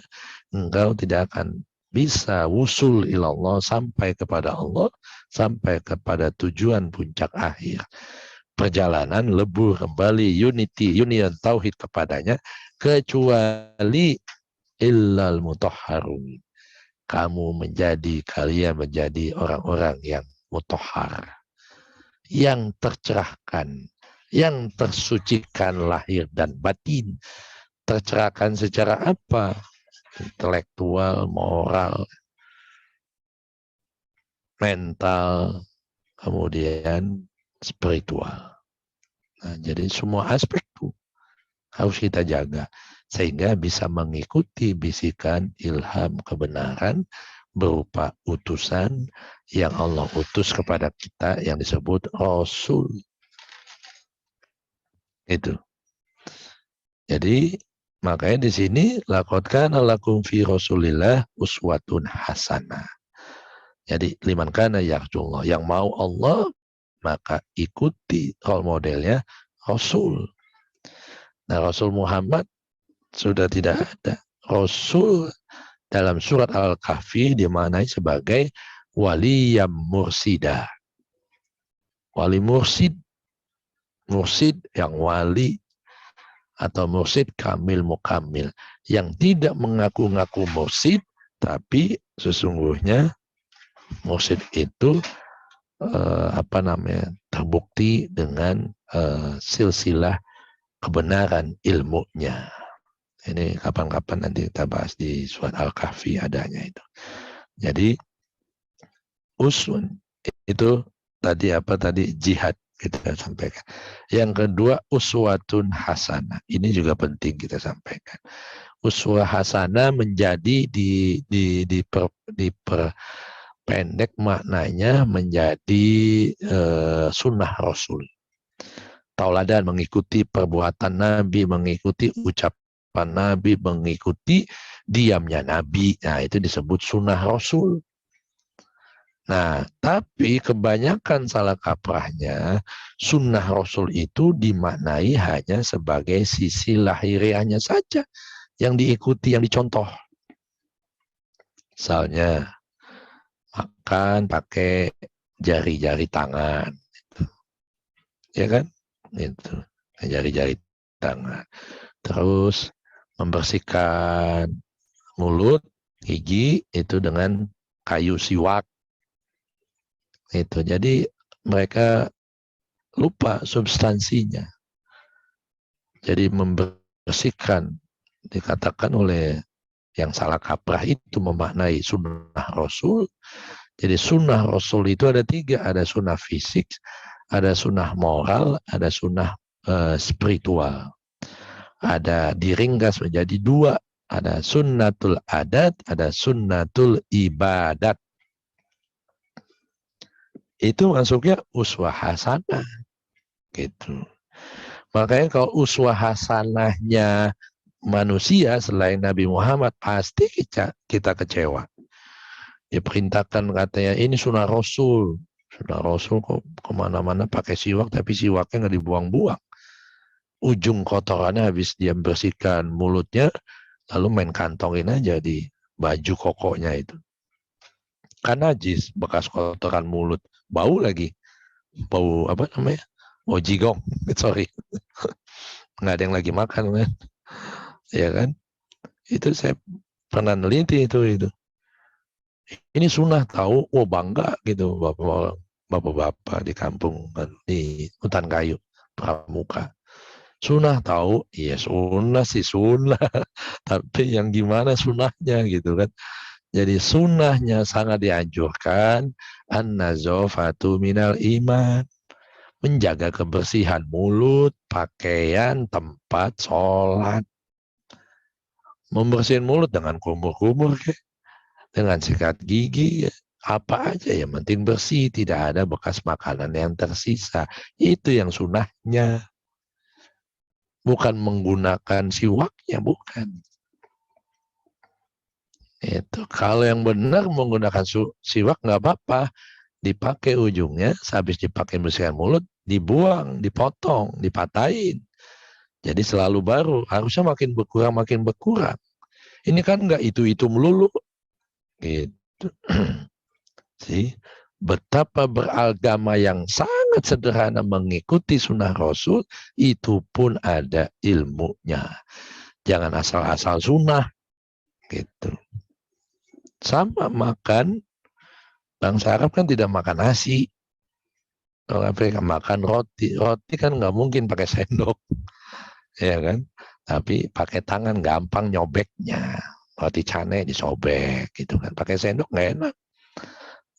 A: engkau tidak akan bisa wusul ilallah, sampai kepada Allah, sampai kepada tujuan puncak akhir perjalanan lebur kembali union tauhid kepadanya, kecuali illal mutahharun. Kalian menjadi orang-orang yang mutahhar, yang tercerahkan, yang tersucikan lahir dan batin. Tercerahkan secara apa? Intelektual, moral, mental, kemudian spiritual. Nah, jadi semua aspek itu harus kita jaga sehingga bisa mengikuti bisikan ilham kebenaran berupa utusan yang Allah utus kepada kita yang disebut Rasul. Itu. Jadi makanya di sini laqad kana lakum fi Rasulillah uswatun hasanah. Jadi liman kana yarjullah, yang mau Allah maka ikuti role modelnya Rasul. Nah, Rasul Muhammad sudah tidak ada. Rasul dalam surat Al-Kahfi dimaknai sebagai wali yang mursida. Wali mursid, mursid yang wali atau mursid kamil mukamil, yang tidak mengaku-ngaku mursid, tapi sesungguhnya mursid itu terbukti dengan silsilah kebenaran ilmunya. Ini kapan-kapan nanti kita bahas di surat Al-Kahfi adanya itu. Jadi usun itu tadi jihad kita sampaikan. Yang kedua uswatun hasanah. Ini juga penting kita sampaikan. Uswah hasanah menjadi diperpendek maknanya menjadi sunnah Rasul. Tauladan, mengikuti perbuatan Nabi, mengikuti ucapan Nabi, mengikuti diamnya Nabi. Nah, itu disebut sunnah Rasul. Nah, tapi kebanyakan salah kaprahnya sunnah Rasul itu dimaknai hanya sebagai sisi lahiriahnya saja yang diikuti, yang dicontoh. Misalnya makan pakai jari-jari tangan, ya kan? Itu jari-jari tangan. Terus membersihkan mulut, gigi itu dengan kayu siwak. Itu. Jadi mereka lupa substansinya. Jadi membersihkan, dikatakan oleh yang salah kaprah itu memaknai sunnah Rasul. Jadi sunnah Rasul itu ada 3, ada sunnah fisik, ada sunnah moral, ada sunnah spiritual. Ada diringkas menjadi 2, ada sunnatul adat, ada sunnatul ibadat. Itu masuknya uswah hasanah gitu. Makanya kalau uswah hasanahnya manusia selain Nabi Muhammad, pasti kita kecewa. Diperintahkan katanya ini sunnah Rasul. Sunnah Rasul kok kemana-mana pakai siwak, tapi siwaknya nggak dibuang-buang. Ujung kotorannya habis dia bersihkan mulutnya, lalu main kantongin aja di baju kokonya itu. Kan najis, bekas kotoran mulut. Bau lagi. Bau apa namanya? Oh, jigong. Sorry. Nggak ada yang lagi makan kan. Ya kan? Itu saya pernah neliti itu. Ini sunnah tahu, oh bangga gitu bapak-bapak di kampung, di hutan kayu, pramuka. Sunnah tahu, iya sunnah sih sunnah. Tapi yang gimana sunnahnya gitu kan. Jadi sunnahnya sangat dianjurkan, an-nazafatu minal iman. Menjaga kebersihan mulut, pakaian, tempat, sholat. Membersihin mulut dengan kumur-kumur, dengan sikat gigi, Apa aja yang penting bersih, tidak ada bekas makanan yang tersisa. Itu yang sunnahnya. Bukan menggunakan siwaknya, bukan. Itu kalau yang benar menggunakan siwak nggak apa-apa, dipakai ujungnya, habis dipakai bersihkan mulut, dibuang, dipotong, dipatahin. Jadi selalu baru, harusnya makin berkurang. Ini kan nggak itu melulu, gitu. Sih, betapa beragama yang sangat sederhana mengikuti sunnah Rasul, itu pun ada ilmunya. Jangan asal-asal sunnah, gitu. Sama makan, bangsa Arab kan tidak makan nasi. Orang Afrika makan roti. Roti kan nggak mungkin pakai sendok, ya kan? Tapi pakai tangan gampang nyobeknya. Roti canai disobek, gitu kan. Pakai sendok nggak enak.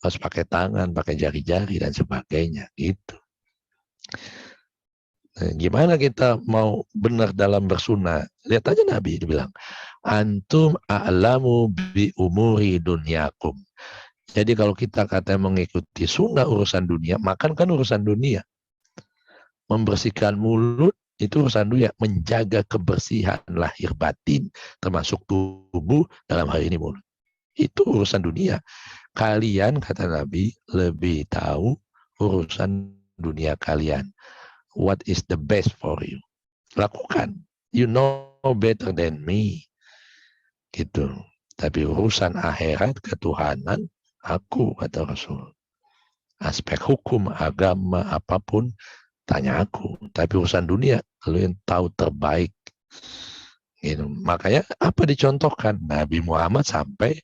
A: Harus pakai tangan, pakai jari-jari dan sebagainya, gitu. Nah, gimana kita mau benar dalam bersunah? Lihat aja Nabi dibilang, antum a'lamu bi umuri dunyakum. Jadi kalau kita katanya mengikuti sunnah urusan dunia, makan kan urusan dunia. Membersihkan mulut itu urusan dunia. Menjaga kebersihan lahir batin, termasuk tubuh, dalam hal ini mulut. Itu urusan dunia. Kalian, kata Nabi, lebih tahu urusan dunia kalian. What is the best for you? Lakukan. You know better than me. Gitu. Tapi urusan akhirat, ketuhanan, aku, kata Rasul. Aspek hukum, agama, apapun, tanya aku. Tapi urusan dunia, lu yang tahu terbaik. Gitu. Makanya apa dicontohkan? Nabi Muhammad sampai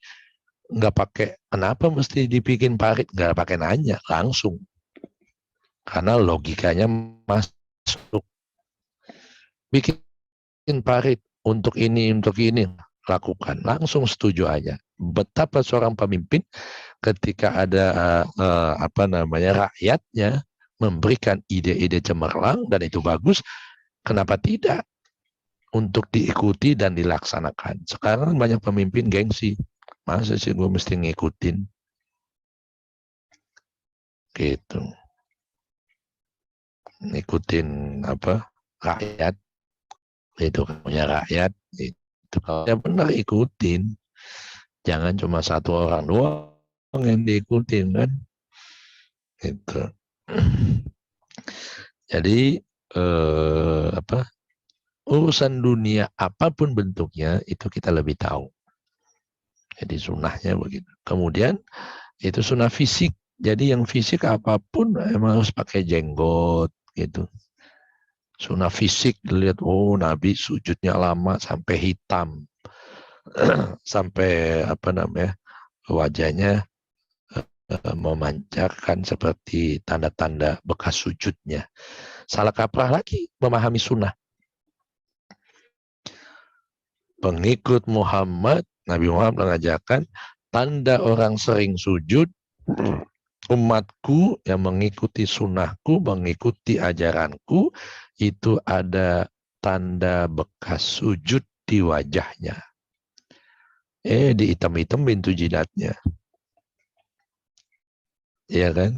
A: nggak pakai, kenapa mesti dibikin parit? Nggak pakai nanya, langsung. Karena logikanya masuk. Bikin parit untuk ini, lakukan. Langsung setuju aja. Betapa seorang pemimpin ketika ada rakyatnya memberikan ide-ide cemerlang dan itu bagus, kenapa tidak untuk diikuti dan dilaksanakan? Sekarang banyak pemimpin gengsi. Masa sih gue mesti ngikutin? Gitu. Ngikutin rakyat. Itu punya rakyat. Itu kalau yang benar ikutin. Jangan cuma satu orang doang yang diikutin kan. Gitu. Jadi urusan dunia apapun bentuknya itu kita lebih tahu. Jadi sunnahnya begitu. Kemudian itu sunnah fisik. Jadi yang fisik apapun emang harus pakai jenggot gitu. Sunnah fisik dilihat, oh Nabi sujudnya lama sampai hitam. Sampai wajahnya memancarkan seperti tanda-tanda bekas sujudnya. Salah kaprah lagi memahami sunnah. Pengikut Muhammad, Nabi Muhammad mengajarkan tanda orang sering sujud, umatku yang mengikuti sunnahku, mengikuti ajaranku, itu ada tanda bekas sujud di wajahnya. Dihitam-hitamin tuh jidatnya. Iya kan?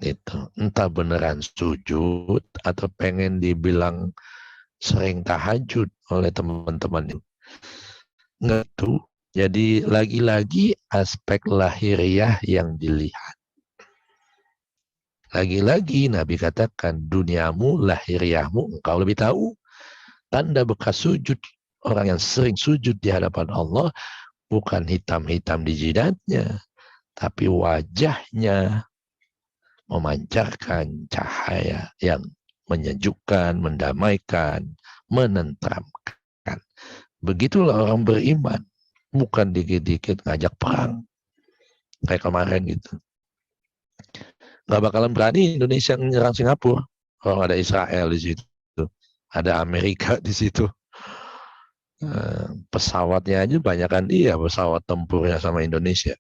A: Itu. Entah beneran sujud atau pengen dibilang sering tahajud oleh teman-teman itu. Ngerti. Jadi lagi-lagi aspek lahiriah yang dilihat. Lagi-lagi Nabi katakan duniamu, lahiriahmu engkau lebih tahu. Tanda bekas sujud orang yang sering sujud di hadapan Allah bukan hitam-hitam di jidatnya, tapi wajahnya memancarkan cahaya yang menyejukkan, mendamaikan, menenteramkan. Begitulah orang beriman. Bukan dikit-dikit ngajak perang. Kayak kemarin gitu. Nggak bakalan berani Indonesia menyerang Singapura. Kalau ada Israel di situ. Ada Amerika di situ. Pesawatnya aja banyakan dia, pesawat tempurnya sama Indonesia.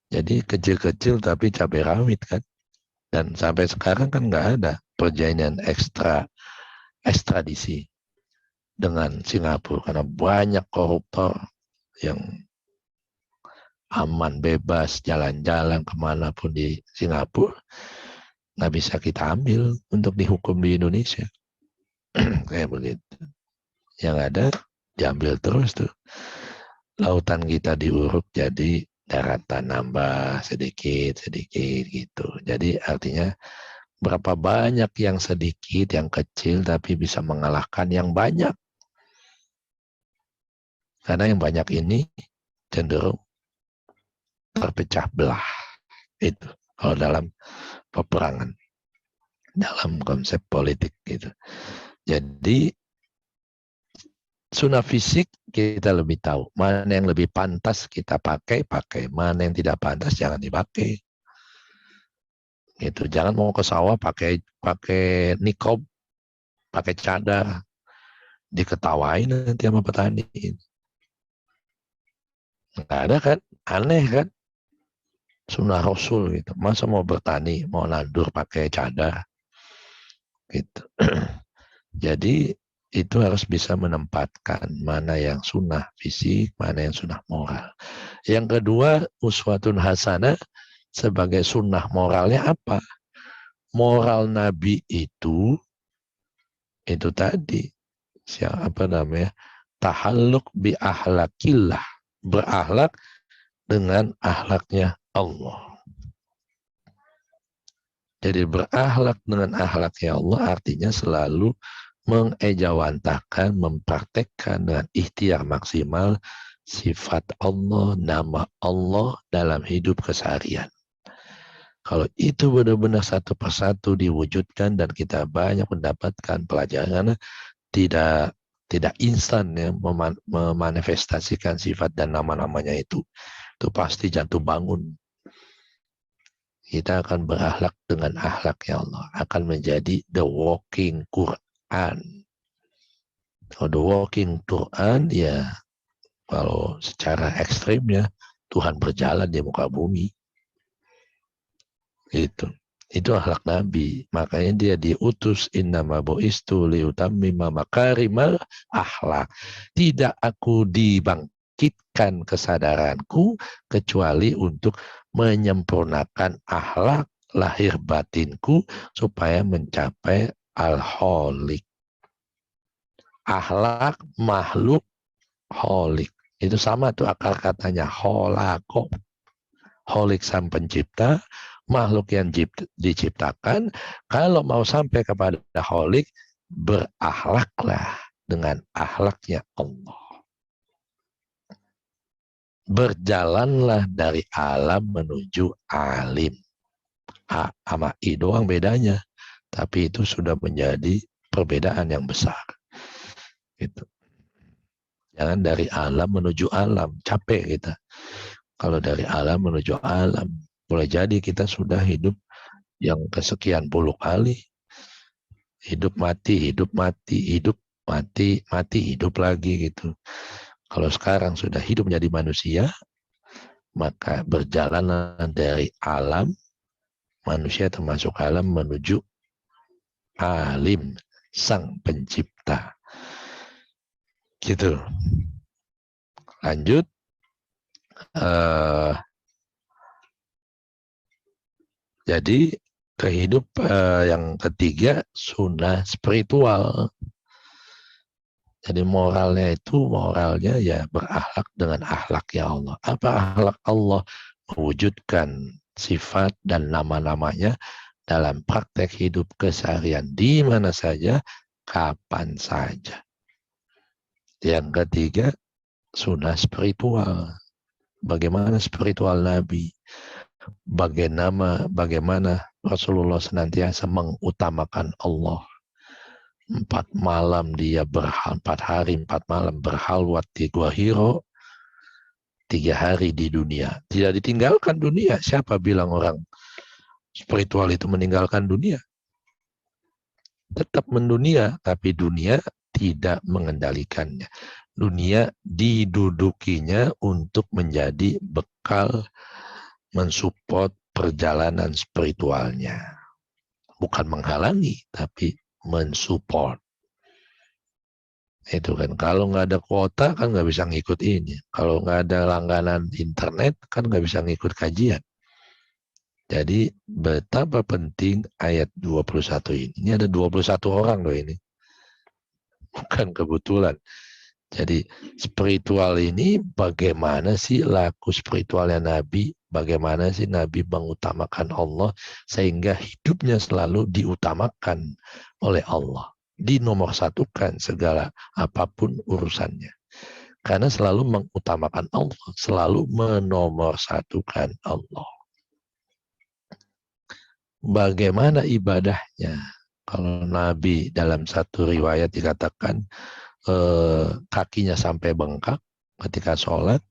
A: Jadi kecil-kecil tapi cabai rawit kan. Dan sampai sekarang kan nggak ada perjanjian ekstradisi dengan Singapura karena banyak koruptor yang aman, bebas, jalan-jalan kemanapun di Singapura, nggak bisa kita ambil untuk dihukum di Indonesia. Kayak begitu. Yang ada diambil terus tuh. Lautan kita diuruk jadi daratan nambah sedikit-sedikit gitu. Jadi artinya berapa banyak yang sedikit, yang kecil, tapi bisa mengalahkan yang banyak. Karena yang banyak ini cenderung terpecah belah. Itu kalau dalam peperangan, dalam konsep politik gitu. Jadi sunnah fisik kita lebih tahu mana yang lebih pantas kita pakai, mana yang tidak pantas jangan dipakai. Gitu. Jangan mau ke sawah pakai nikob, pakai cadar, diketawain nanti sama petani. Nggak ada kan, aneh kan, sunnah Rasul gitu. Masa mau bertani, mau nandur pakai cadar, gitu. Jadi itu harus bisa menempatkan mana yang sunnah fisik, mana yang sunnah moral. Yang kedua, uswatun hasanah sebagai sunnah moralnya apa? Moral Nabi itu tadi, siapa namanya? Tahalluk bi ahlakillah, berakhlak dengan akhlaknya Allah. Jadi berakhlak dengan akhlaknya Allah artinya selalu mengejawantahkan, mempraktekkan dengan ikhtiar maksimal sifat Allah, nama Allah dalam hidup keseharian. Kalau itu benar-benar satu persatu diwujudkan dan kita banyak mendapatkan pelajaran, tidak instan ya memanifestasikan sifat dan nama-namanya itu pasti jantung bangun. Kita akan berakhlak dengan akhlaknya Allah, akan menjadi the walking Quran. Kalau the walking Quran ya kalau secara ekstrimnya Tuhan berjalan di muka bumi. Itu akhlak Nabi. Makanya dia diutus innama bu'istu liutammima makarimal akhlak. Tidak aku dibangkitkan kesadaranku kecuali untuk menyempurnakan akhlak lahir batinku supaya mencapai al-holik. Akhlak makhluk holik. Itu sama tuh akar katanya holako. Holik sang pencipta, makhluk yang diciptakan. Kalau mau sampai kepada holik, berakhlaklah dengan akhlaknya Allah. Berjalanlah dari alam menuju alim. Sama I doang bedanya. Tapi itu sudah menjadi perbedaan yang besar. Gitu. Jangan dari alam menuju alam. Capek kita. Kalau dari alam menuju alam. Boleh jadi kita sudah hidup yang kesekian puluh kali. Hidup mati, hidup mati, hidup mati, mati, hidup lagi gitu. Kalau sekarang sudah hidup menjadi manusia, maka berjalan dari alam, manusia termasuk alam menuju alim, sang pencipta. Gitu. Lanjut. Jadi yang ketiga sunnah spiritual. Jadi moralnya ya berakhlak dengan akhlaknya Allah. Apa akhlak Allah? Mewujudkan sifat dan nama-namanya dalam praktek hidup keseharian di mana saja, kapan saja. Yang ketiga, sunnah spiritual. Bagaimana spiritual Nabi? Bagaimana Rasulullah senantiasa mengutamakan Allah. 4 hari 4 malam berhalwat di Gua Hiro, 3 hari di dunia. Tidak ditinggalkan dunia. Siapa bilang orang spiritual itu meninggalkan dunia? Tetap mendunia, tapi dunia tidak mengendalikannya. Dunia didudukinya untuk menjadi bekal mensupport perjalanan spiritualnya. Bukan menghalangi, tapi mensupport. Itu kan, kalau nggak ada kuota kan nggak bisa ngikut ini. Kalau nggak ada langganan internet kan nggak bisa ngikut kajian. Jadi betapa penting ayat 21 ini. Ini ada 21 orang loh ini. Bukan kebetulan. Jadi spiritual ini bagaimana sih laku spiritualnya Nabi? Bagaimana sih Nabi mengutamakan Allah sehingga hidupnya selalu diutamakan oleh Allah. Dinomorsatukan segala apapun urusannya. Karena selalu mengutamakan Allah, selalu menomorsatukan Allah. Bagaimana ibadahnya? Kalau Nabi dalam satu riwayat dikatakan kakinya sampai bengkak ketika sholat,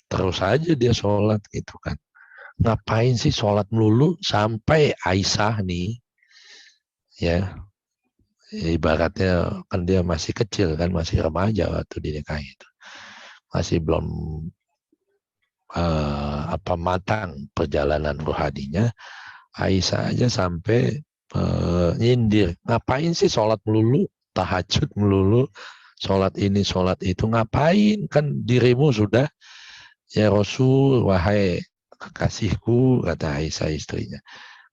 A: terus aja dia sholat gitu kan. Ngapain sih sholat melulu sampai Aisyah nih, ya ibaratnya kan dia masih kecil kan, masih remaja waktu dinikahi itu, masih belum matang perjalanan rohaninya. Aisyah aja sampai nyindir, ngapain sih sholat melulu, tahajud melulu, sholat ini sholat itu, ngapain, kan dirimu sudah, ya Rasul, wahai kekasihku, kata Aisyah istrinya,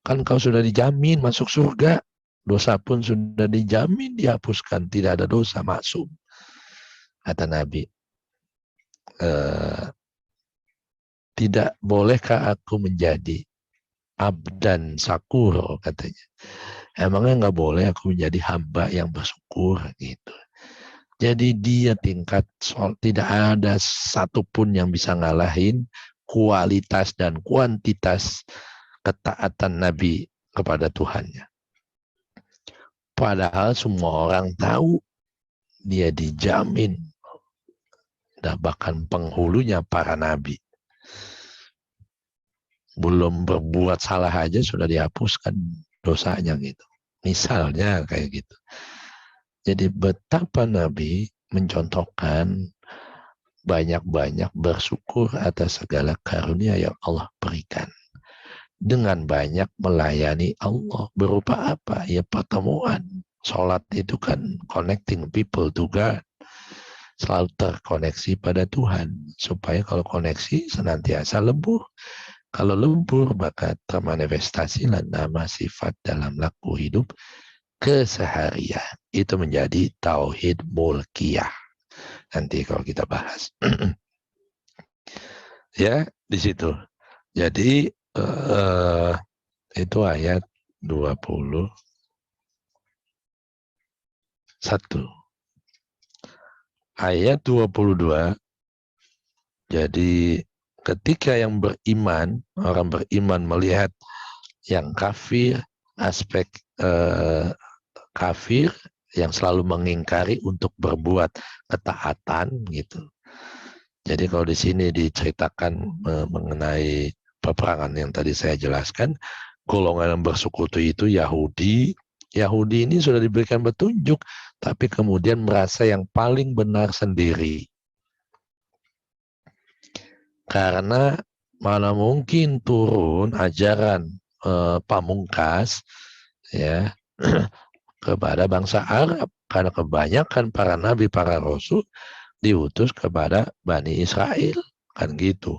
A: kan kau sudah dijamin masuk surga, dosa pun sudah dijamin dihapuskan, tidak ada dosa, maksum. Kata Nabi, tidak bolehkah aku menjadi abdan sakur, katanya. Emangnya nggak boleh aku menjadi hamba yang bersyukur gitu. Jadi dia tingkat tidak ada satupun yang bisa ngalahin kualitas dan kuantitas ketaatan Nabi kepada Tuhannya. Padahal semua orang tahu dia dijamin, dan bahkan penghulunya para nabi. Belum berbuat salah aja sudah dihapuskan dosanya gitu. Misalnya kayak gitu. Jadi betapa Nabi mencontohkan banyak-banyak bersyukur atas segala karunia yang Allah berikan. Dengan banyak melayani Allah. Berupa apa? Ya pertemuan. Sholat itu kan connecting people to God. Selalu terkoneksi pada Tuhan. Supaya kalau koneksi senantiasa lebur. Kalau lembur maka termanifestasilah nama sifat dalam laku hidup keseharian. Itu menjadi tauhid mulkiyah. Nanti kalau kita bahas. Ya, di situ. Jadi itu ayat 21. Ayat 22. Jadi ketika yang beriman, orang beriman melihat yang kafir, aspek kafir yang selalu mengingkari untuk berbuat ketaatan gitu. Jadi kalau di sini diceritakan mengenai peperangan yang tadi saya jelaskan, golongan yang bersekutu itu Yahudi. Yahudi ini sudah diberikan petunjuk, tapi kemudian merasa yang paling benar sendiri. Karena mana mungkin turun ajaran pamungkas ya kepada bangsa Arab, karena kebanyakan para nabi, para rasul diutus kepada Bani Israel, kan gitu.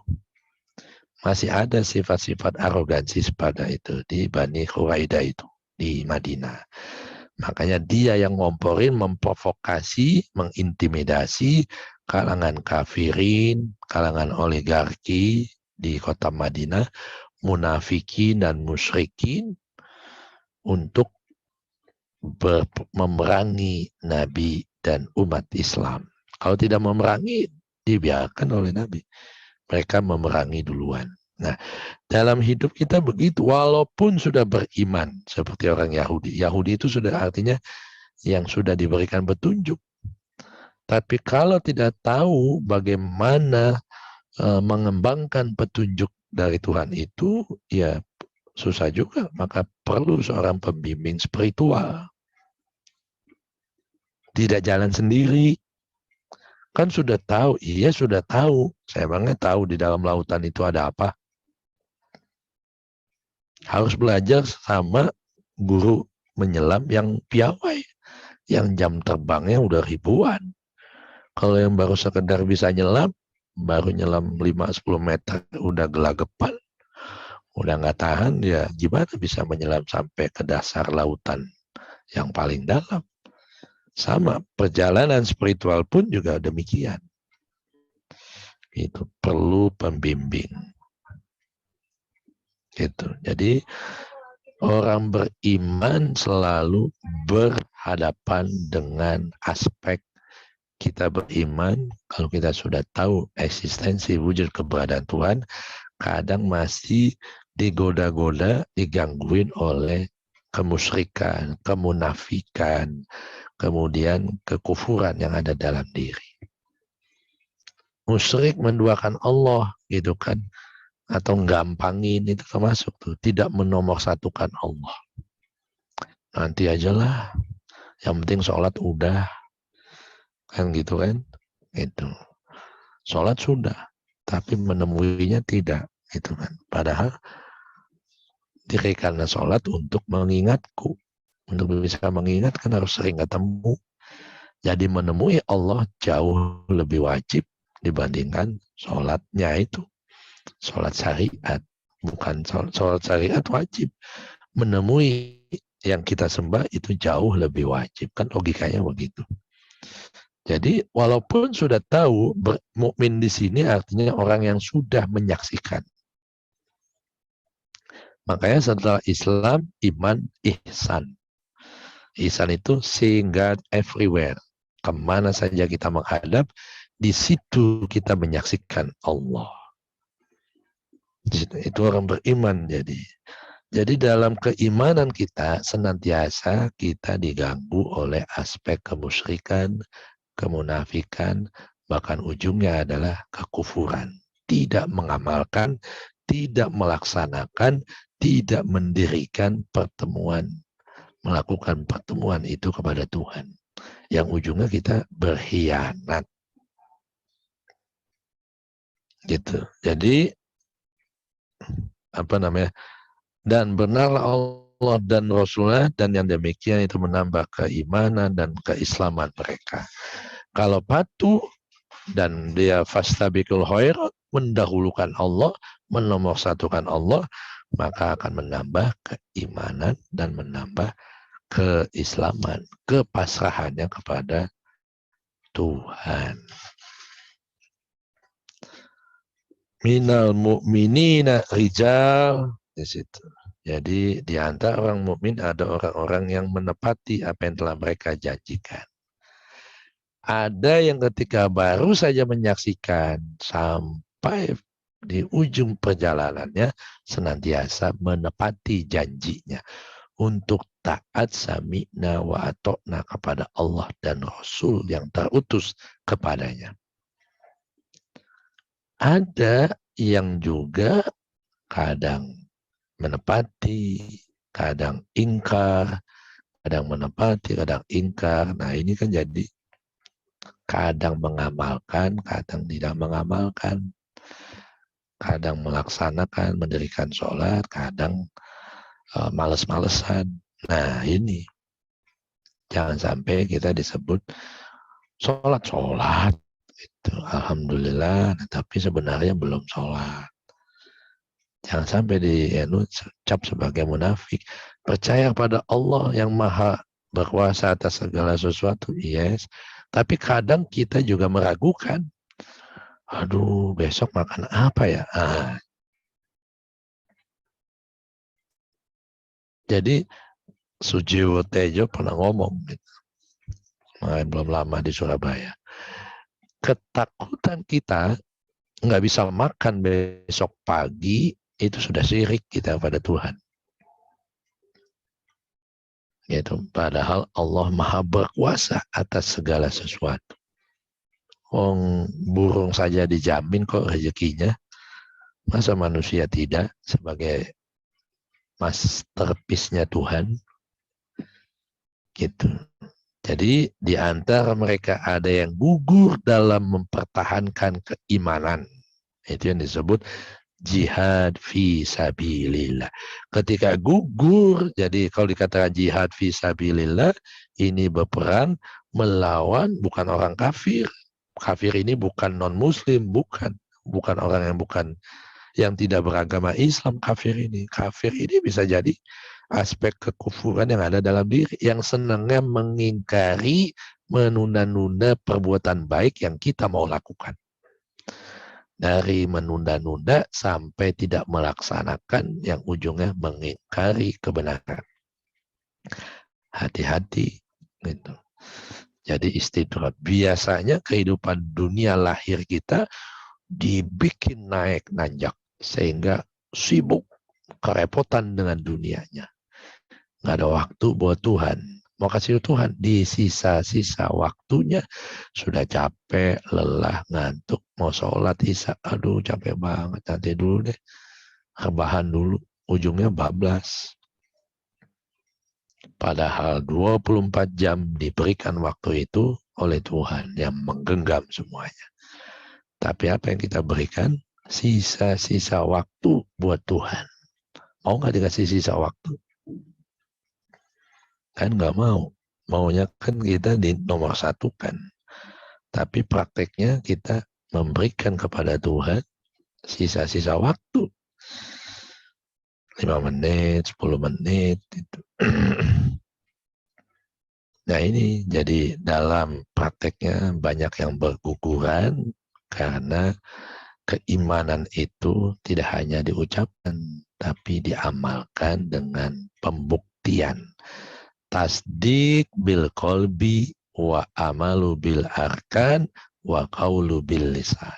A: Masih ada sifat-sifat arogansi pada itu di Bani Quraidah itu di Madinah. Makanya dia yang ngomporin, memprovokasi, mengintimidasi kalangan kafirin, kalangan oligarki di kota Madinah, munafikin dan musyrikin untuk memerangi Nabi dan umat Islam. Kalau tidak memerangi, dibiarkan oleh Nabi. Mereka memerangi duluan. Nah, dalam hidup kita begitu, walaupun sudah beriman, seperti orang Yahudi. Yahudi itu sudah artinya yang sudah diberikan petunjuk. Tapi kalau tidak tahu bagaimana mengembangkan petunjuk dari Tuhan itu, ya susah juga. Maka perlu seorang pembimbing spiritual. Tidak jalan sendiri. Kan sudah tahu, iya sudah tahu. Saya banget tahu di dalam lautan itu ada apa. Harus belajar sama guru menyelam yang piawai. yang jam terbangnya udah ribuan. Kalau yang baru sekedar bisa nyelam, baru nyelam 5-10 meter udah gelagapan, udah nggak tahan, ya gimana bisa menyelam sampai ke dasar lautan yang paling dalam. Sama, perjalanan spiritual pun juga demikian. Itu perlu pembimbing. Gitu. Jadi orang beriman selalu berhadapan dengan aspek kita beriman. Kalau kita sudah tahu eksistensi wujud keberadaan Tuhan, kadang masih digoda-goda, digangguin oleh kemusyrikan, kemunafikan, kemudian kekufuran yang ada dalam diri. Musyrik menduakan Allah, gitu kan, atau gampangin itu termasuk tuh, tidak menomorsatukan Allah. Nanti ajalah, yang penting sholat udah, kan gitu kan, itu. Sholat sudah, tapi menemuinya tidak, gitu kan. Padahal dirikanlah sholat untuk mengingatku. Untuk bisa mengingat kan harus sering ketemu. Jadi menemui Allah jauh lebih wajib dibandingkan sholatnya itu. Sholat syariat. Bukan sholat syariat wajib. Menemui yang kita sembah itu jauh lebih wajib. Kan logikanya begitu. Jadi walaupun sudah tahu, mukmin di sini artinya orang yang sudah menyaksikan. Makanya setelah Islam, iman, ihsan. Ihsan itu seeing God everywhere. Kemana saja kita menghadap, di situ kita menyaksikan Allah. Itu orang beriman jadi. Jadi dalam keimanan kita senantiasa kita diganggu oleh aspek kemusyrikan, kemunafikan, bahkan ujungnya adalah kekufuran. Tidak mengamalkan, tidak melaksanakan, tidak mendirikan pertemuan, melakukan pertemuan itu kepada Tuhan. Yang ujungnya kita berkhianat. Gitu. Jadi apa namanya? Dan benarlah Allah dan Rasulullah, dan yang demikian itu menambah keimanan dan keislaman mereka. Kalau patuh dan dia fastabiqul khairat, mendahulukan Allah, menomorsatukan Allah, maka akan menambah keimanan dan menambah keislaman, kepasrahannya kepada Tuhan. Minal mu'minina rijal, di situ. Jadi di antara orang mukmin ada orang-orang yang menepati apa yang telah mereka janjikan. Ada yang ketika baru saja menyaksikan sampai di ujung perjalanannya senantiasa menepati janjinya untuk taat sami'na wa atokna kepada Allah dan Rasul yang terutus kepadanya. Ada yang juga kadang menepati, kadang ingkar, kadang menepati, kadang ingkar. Nah ini kan jadi kadang mengamalkan, kadang tidak mengamalkan, kadang melaksanakan, mendirikan sholat, kadang males-malesan. Nah ini jangan sampai kita disebut sholat itu alhamdulillah, tapi sebenarnya belum sholat. Jangan sampai dicap sebagai munafik. Percaya pada Allah yang maha berkuasa atas segala sesuatu, yes. Tapi kadang kita juga meragukan. Aduh, besok makan apa ya? Jadi Sujiwo Tejo pernah ngomong, gitu. Belum lama di Surabaya. Ketakutan kita nggak bisa makan besok pagi, itu sudah syirik kita pada Tuhan. Gitu. Padahal Allah maha berkuasa atas segala sesuatu. Burung saja dijamin kok rezekinya. Masa manusia tidak sebagai masterpiece-nya Tuhan? Gitu. Jadi di antara mereka ada yang gugur dalam mempertahankan keimanan. Itu yang disebut jihad fi sabilillah. Ketika gugur, jadi kalau dikatakan jihad fi sabilillah, ini berperang melawan bukan orang kafir. Kafir ini bukan non-muslim, bukan orang yang tidak beragama Islam. Kafir ini bisa jadi aspek kekufuran yang ada dalam diri, yang senangnya mengingkari, menunda-nunda perbuatan baik yang kita mau lakukan. Dari menunda-nunda sampai tidak melaksanakan, yang ujungnya mengingkari kebenaran. Hati-hati gitu. Jadi istidrak. Biasanya kehidupan dunia lahir kita dibikin naik nanjak sehingga sibuk, kerepotan dengan dunianya. Nggak ada waktu buat Tuhan. Mau kasih Tuhan di sisa-sisa waktunya sudah capek, lelah, ngantuk, mau sholat isya, aduh capek banget, nanti dulu deh, rebahan dulu, ujungnya bablas. Padahal 24 jam diberikan waktu itu oleh Tuhan yang menggenggam semuanya. Tapi apa yang kita berikan? Sisa-sisa waktu buat Tuhan. Mau nggak dikasih sisa waktu? Kan nggak mau. Maunya kan kita di nomor satu kan. Tapi prakteknya kita memberikan kepada Tuhan sisa-sisa waktu. 5 menit, 10 menit. Gitu. Nah ini jadi dalam prakteknya banyak yang berguguran karena keimanan itu tidak hanya diucapkan, tapi diamalkan dengan pembuktian. Tasdik bil qalbi wa amalu bil arkan wa qaulu bil lisan.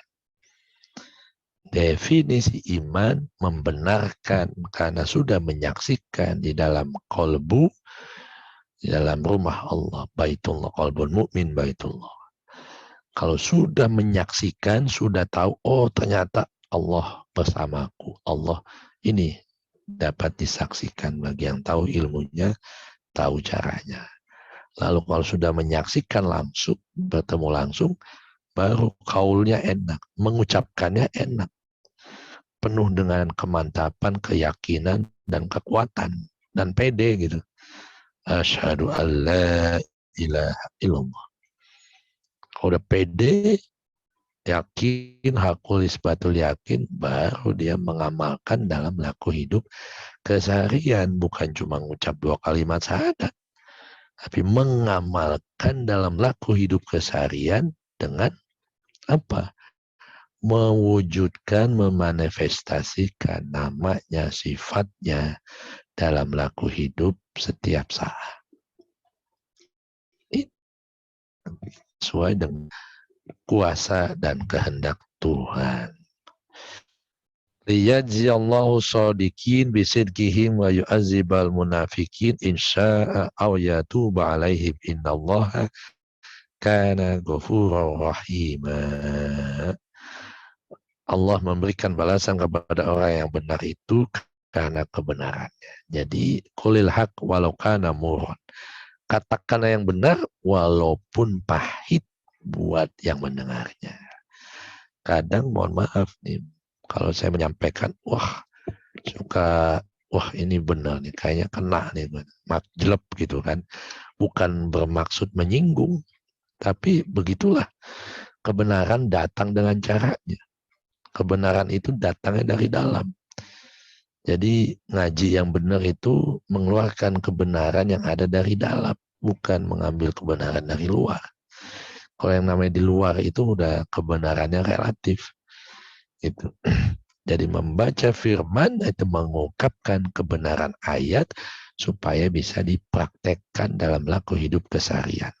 A: Definisi iman membenarkan karena sudah menyaksikan di dalam qalbu, di dalam rumah Allah, baitullah, qalbun mu'min baitullah. Kalau sudah menyaksikan, sudah tahu, oh ternyata Allah bersamaku. Allah ini dapat disaksikan bagi yang tahu ilmunya, tahu caranya. Lalu kalau sudah menyaksikan langsung, bertemu langsung, baru kaulnya enak, mengucapkannya enak. Penuh dengan kemantapan, keyakinan, dan kekuatan. Dan pede gitu. Asyhadu an la ilaha illallah. Kalau udah pede, yakin, hakul isbatul yakin, baru dia mengamalkan dalam laku hidup keseharian. Bukan cuma ngucap 2 kalimat syahadat, tapi mengamalkan dalam laku hidup keseharian dengan apa? Mewujudkan, memanifestasikan namanya, sifatnya dalam laku hidup setiap saat. Itu sesuai dengan kuasa dan kehendak Tuhan. Liyajziyallahu shadiqin bisidqihim wa yu'azzibal munafiqin insya'a aw yatuba alaihim innallaha kana ghafurur rahima. Allah memberikan balasan kepada orang yang benar itu karena kebenarannya. Jadi qulil haq walau kana murran. Katakanlah yang benar walaupun pahit buat yang mendengarnya. Kadang mohon maaf nih, kalau saya menyampaikan, wah ini benar nih, kayaknya kena nih, jelek gitu kan. Bukan bermaksud menyinggung, tapi begitulah. Kebenaran datang dengan caranya. Kebenaran itu datangnya dari dalam. Jadi ngaji yang benar itu mengeluarkan kebenaran yang ada dari dalam, bukan mengambil kebenaran dari luar. Kalau yang namanya di luar itu udah kebenarannya relatif. Itu. Jadi membaca firman itu mengungkapkan kebenaran ayat supaya bisa dipraktekkan dalam laku hidup keseharian.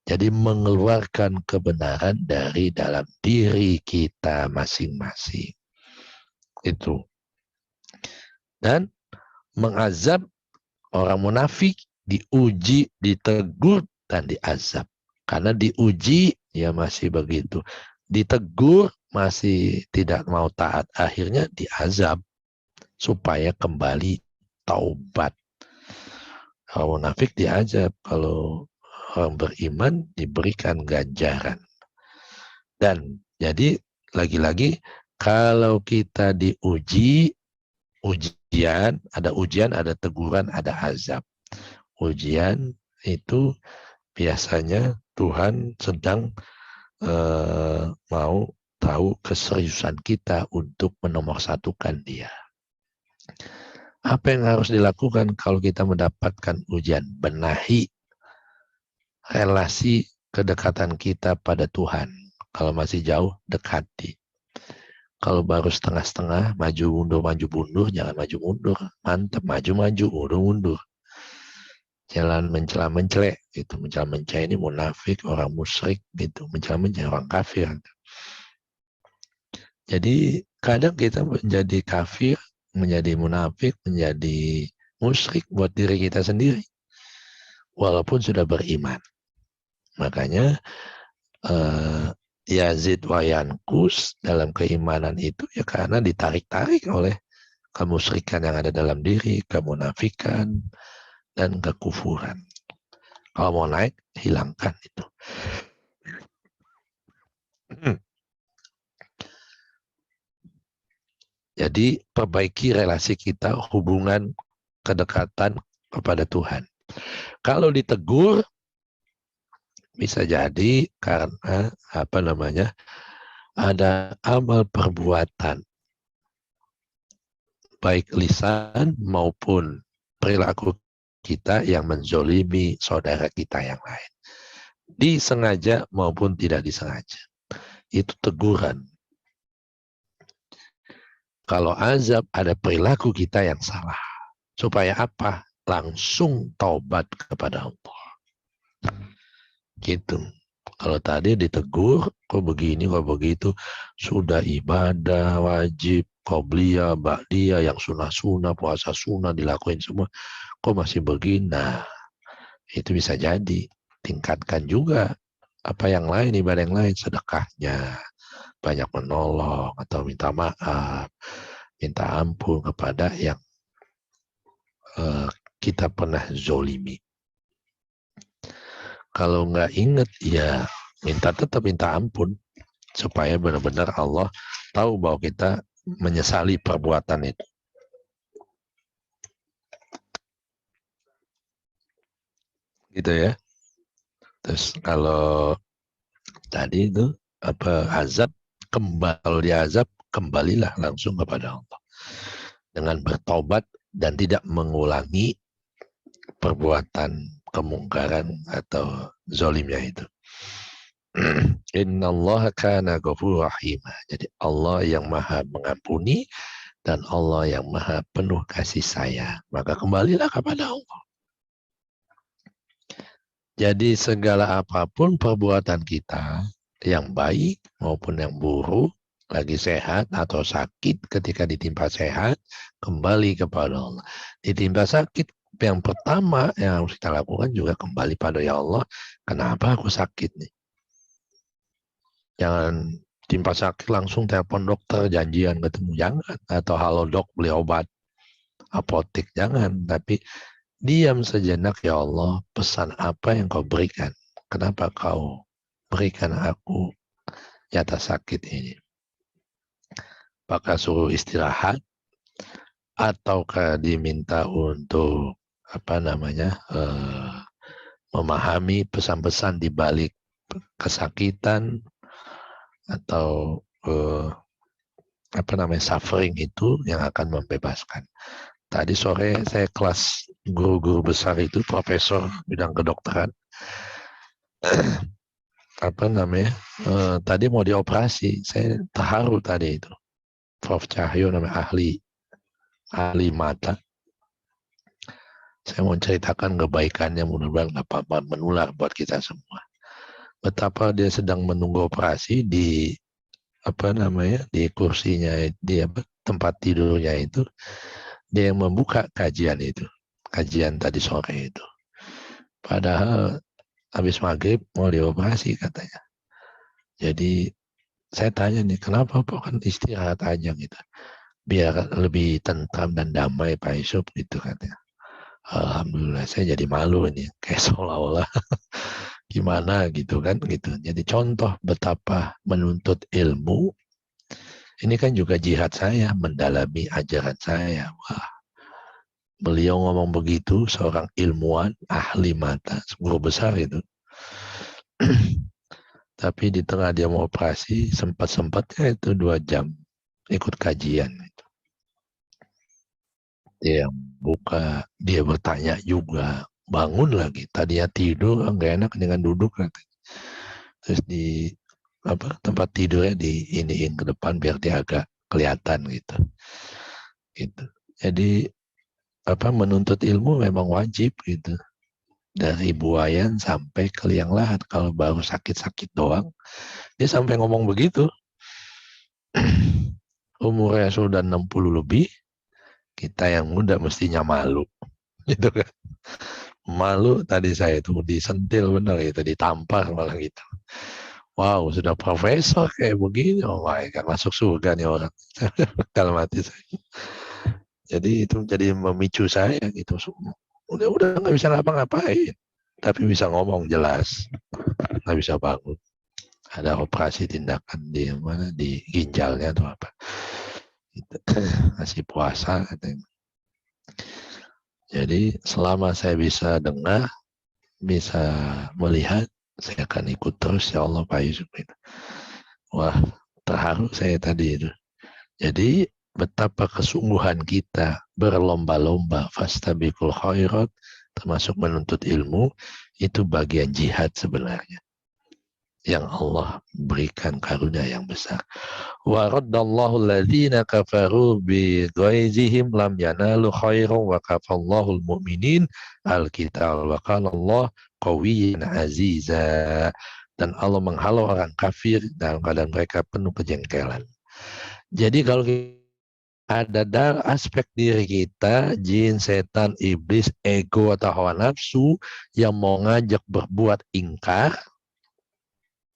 A: Jadi mengeluarkan kebenaran dari dalam diri kita masing-masing. Itu. Dan mengazab orang munafik, diuji, ditegur, dan diazab. Karena diuji, ya masih begitu. Ditegur, masih tidak mau taat. Akhirnya diazab, supaya kembali taubat. Kalau munafik diazab, kalau orang beriman diberikan ganjaran. Dan jadi, lagi-lagi, Kalau kita diuji, ujian, ada teguran, ada azab. Ujian itu biasanya Tuhan sedang mau tahu keseriusan kita untuk menomorsatukan Dia. Apa yang harus dilakukan kalau kita mendapatkan ujian? Benahi relasi kedekatan kita pada Tuhan. Kalau masih jauh, dekati. Kalau baru setengah-setengah, maju mundur, jangan maju mundur. Mantap, maju-maju, mundur-mundur. Jalan mencela-mencelek, gitu. Mencela-mencelek ini munafik, orang musyrik, gitu. Mencela-mencelek orang kafir. Jadi kadang kita menjadi kafir, menjadi munafik, menjadi musyrik buat diri kita sendiri. Walaupun sudah beriman. Makanya yazid wa yankus dalam keimanan itu ya karena ditarik-tarik oleh kemusyrikan yang ada dalam diri, kemunafikan, dan kekufuran. Kalau mau naik, hilangkan itu. Jadi perbaiki relasi kita, hubungan kedekatan kepada Tuhan. Kalau ditegur, bisa jadi karena ada amal perbuatan baik lisan maupun perilaku kita yang menzolimi saudara kita yang lain. Disengaja maupun tidak disengaja. Itu teguran. Kalau azab ada perilaku kita yang salah. Supaya apa? Langsung taubat kepada Allah. Gitu. Kalau tadi ditegur, kok begini, kok begitu. Sudah ibadah, wajib, qobliyah, ba'diyah, yang sunnah-sunnah, puasa sunnah, dilakuin semua. Kok masih begini? Nah, itu bisa jadi. Tingkatkan juga apa yang lain, ibadah yang lain, sedekahnya. Banyak menolong atau minta maaf, minta ampun kepada yang kita pernah zolimi. Kalau nggak ingat, ya tetap minta ampun supaya benar-benar Allah tahu bahwa kita menyesali perbuatan itu. Gitu ya. Terus kalau tadi itu azab, kalau diazab kembalilah langsung kepada Allah dengan bertobat dan tidak mengulangi perbuatan kemungkaran atau zolimnya itu. Innallaha kana ghafurur rahim. Jadi Allah yang maha mengampuni dan Allah yang maha penuh kasih sayang. Maka kembalilah kepada Allah. Jadi segala apapun perbuatan kita, yang baik maupun yang buruk, lagi sehat atau sakit, ketika ditimpa sehat, kembali kepada Allah. Ditimpa sakit, yang pertama yang harus kita lakukan juga kembali pada ya Allah, kenapa aku sakit nih? Jangan timpa sakit langsung telepon dokter, janjian ketemu, jangan. Atau halo dok, beli obat, apotek, jangan. Tapi diam sejenak, ya Allah, pesan apa yang kau berikan? Kenapa kau berikan aku nyata sakit ini? Apakah suruh istirahat? Ataukah diminta untuk memahami pesan-pesan di balik kesakitan atau suffering itu yang akan membebaskan. Tadi sore saya kelas guru-guru besar itu, profesor bidang kedokteran, tadi mau dioperasi. Saya terharu tadi itu. Prof. Cahyo namanya ahli mata. Saya mau ceritakan kebaikannya, mudah-mudahan nggak apa-apa menular buat kita semua. Betapa dia sedang menunggu operasi di di kursinya, di tempat tidurnya itu, dia yang membuka kajian itu, kajian tadi sore itu. Padahal habis maghrib mau dioperasi katanya. Jadi saya tanya nih, kenapa Pak, kan istirahat aja gitu, biar lebih tentram dan damai Pak Yusuf gitu katanya. Alhamdulillah, saya jadi malu ini, kayak seolah-olah gimana gitu kan gitu. Jadi contoh betapa menuntut ilmu Ini kan juga jihad saya, mendalami ajaran saya. Wah, beliau ngomong begitu, seorang ilmuwan, ahli mata, guru besar itu. Tapi di tengah dia mau operasi, sempat-sempatnya itu 2 jam ikut kajian. Dia buka, dia bertanya juga, bangun lagi. Tadinya tidur, nggak enak dengan duduk. Terus di tempat tidurnya di iniin ke depan biar dia agak kelihatan gitu. Gitu. Jadi menuntut ilmu memang wajib gitu. Dari buayan sampai ke liang lahat. Kalau baru sakit-sakit doang, dia sampai ngomong begitu. Umurnya sudah 60 lebih, kita yang muda mestinya malu. Gitu kan. Malu tadi saya itu disentil benar itu, ditampar malah gitu. Wow, sudah profesor kayak begini, oh my God, masuk surga nih orang. Kalau mati saya. Jadi itu jadi memicu saya gitu. Udah nggak bisa ngapa-ngapain, tapi bisa ngomong jelas, nggak bisa bangun. Ada operasi tindakan di mana, di ginjalnya atau apa. Gitu. Masih puasa katanya. Jadi selama saya bisa dengar, bisa melihat, saya akan ikut terus ya Allah Pak Yusuf. Wah, terharu saya tadi itu. Jadi betapa kesungguhan kita berlomba-lomba fastabiqul khairat, termasuk menuntut ilmu, itu bagian jihad sebenarnya yang Allah berikan karunia yang besar. Wa raddallahu alladhina kafaru bi ghaizihim lam yanalu khairan wa kafallahu almu'minin alqital wa kana Allah qawiyyan aziza. Dan Allah menghalau orang kafir dalam keadaan mereka penuh kejengkelan. Jadi kalau ada dalam aspek diri kita, jin, setan, iblis, ego atau hawa nafsu yang mau ngajak berbuat ingkar,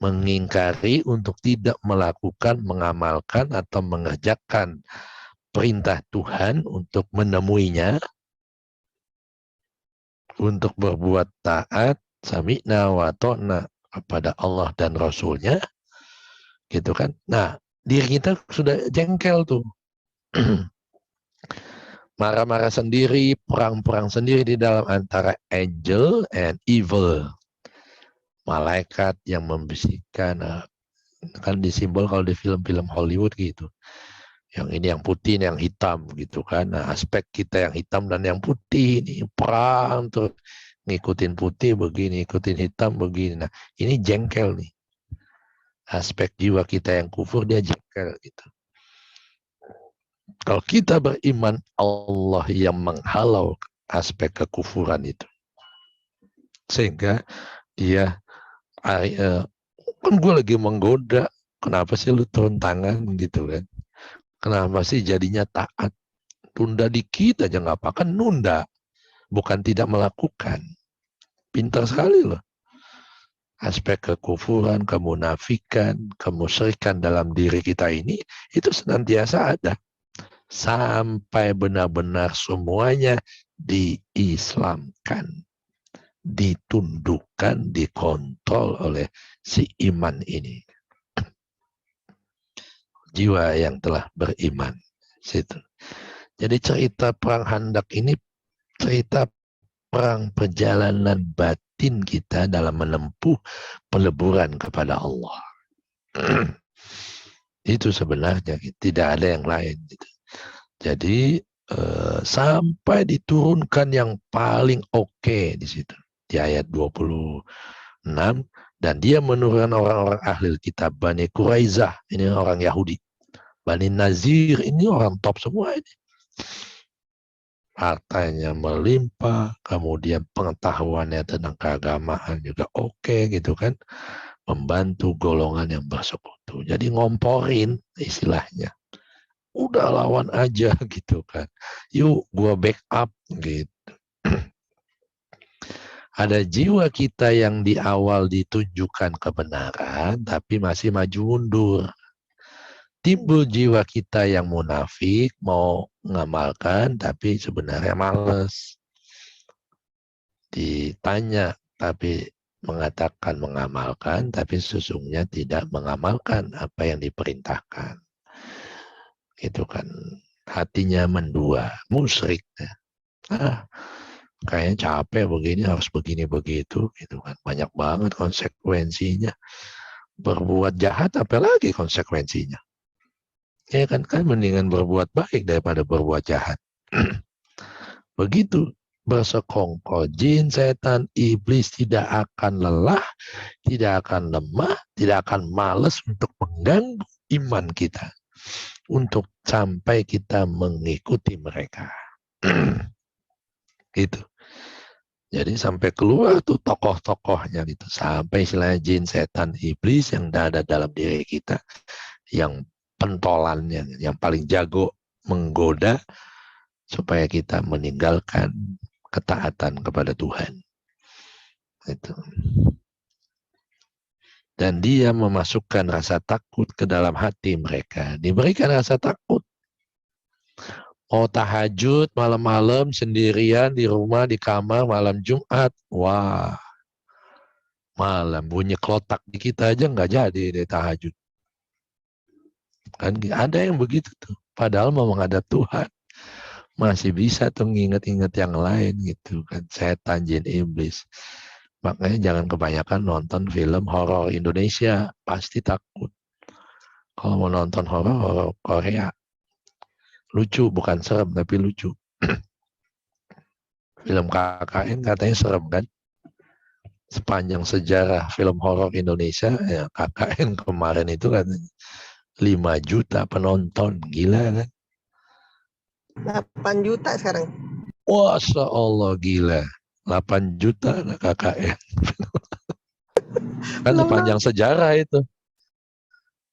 A: mengingkari untuk tidak melakukan, mengamalkan atau mengerjakan perintah Tuhan untuk menemuinya, untuk berbuat taat, sami'na wa ta'na kepada Allah dan Rasulnya, gitu kan. Nah, diri kita sudah jengkel tuh. Marah-marah sendiri, perang-perang sendiri di dalam antara angel and evil. Malaikat yang membisikkan, kan disimbol kalau di film-film Hollywood gitu. Yang ini yang putih, ini yang hitam gitu kan. Nah, aspek kita yang hitam dan yang putih ini perang tuh, ngikutin putih begini, ngikutin hitam begini. Nah, ini jengkel nih. Aspek jiwa kita yang kufur dia jengkel gitu. Kalau kita beriman, Allah yang menghalau aspek kekufuran itu. Sehingga dia, kan gue lagi menggoda, kenapa sih lu turun tangan gitu kan? Kenapa sih jadinya taat? Tunda dikit aja nggak apa, kan nunda. Bukan tidak melakukan. Pintar sekali loh. Aspek kekufuran, kemunafikan, kemusyrikan dalam diri kita ini, itu senantiasa ada. Sampai benar-benar semuanya diislamkan, ditundukkan, dikontrol oleh si iman ini. Jiwa yang telah beriman. Situ. Jadi cerita perang Handak ini cerita perang perjalanan batin kita dalam menempuh peleburan kepada Allah. Itu sebenarnya tidak ada yang lain. Gitu. Jadi sampai diturunkan yang paling oke di situ di ayat 26, dan dia menurunkan orang-orang ahli kitab Bani Quraizah, ini orang Yahudi. Bani Nazir ini orang top semua ini. Hartanya melimpah, kemudian pengetahuannya tentang keagamaan juga oke gitu kan. Membantu golongan yang bersekutu. Jadi ngomporin istilahnya. Udah lawan aja gitu kan. Yuk gua backup gitu. Ada jiwa kita yang di awal ditunjukkan kebenaran tapi masih maju mundur. Timbul jiwa kita yang munafik, mau ngamalkan tapi sebenarnya males. Ditanya tapi mengatakan mengamalkan tapi sesungguhnya tidak mengamalkan apa yang diperintahkan. itu kan hatinya mendua, musyrik. Kayaknya capek begini, harus begini begitu, gitu kan. Banyak banget konsekuensinya. Berbuat jahat apalagi konsekuensinya. Ya kan mendingan berbuat baik daripada berbuat jahat. Begitu bersekongkol jin, setan, iblis tidak akan lelah, tidak akan lemah, tidak akan malas untuk mengganggu iman kita. Untuk sampai kita mengikuti mereka. Gitu. Jadi sampai keluar tuh tokoh-tokohnya gitu. Sampai istilahnya jin, setan, iblis yang ada dalam diri kita. Yang pentolannya, yang paling jago menggoda supaya kita meninggalkan ketaatan kepada Tuhan. Itu. Dan dia memasukkan rasa takut ke dalam hati mereka. Diberikan rasa takut. Oh, tahajud malam-malam sendirian di rumah, di kamar, malam Jumat. Wah, malam bunyi klotak di kita aja nggak jadi deh tahajud. Kan ada yang begitu tuh. Padahal mau menghadap Tuhan. Masih bisa tuh nginget-inget yang lain gitu kan. Setan, jin, iblis. Makanya jangan kebanyakan nonton film horor Indonesia. Pasti takut. Kalau mau nonton horor Korea. Lucu, bukan serem tapi lucu. Film KKN katanya serem kan. Sepanjang sejarah film horor Indonesia, ya KKN kemarin itu kan 5 juta penonton. Gila kan.
B: 8 juta sekarang.
A: Masya Allah, gila. 8 juta KKN. Kan sepanjang sejarah itu.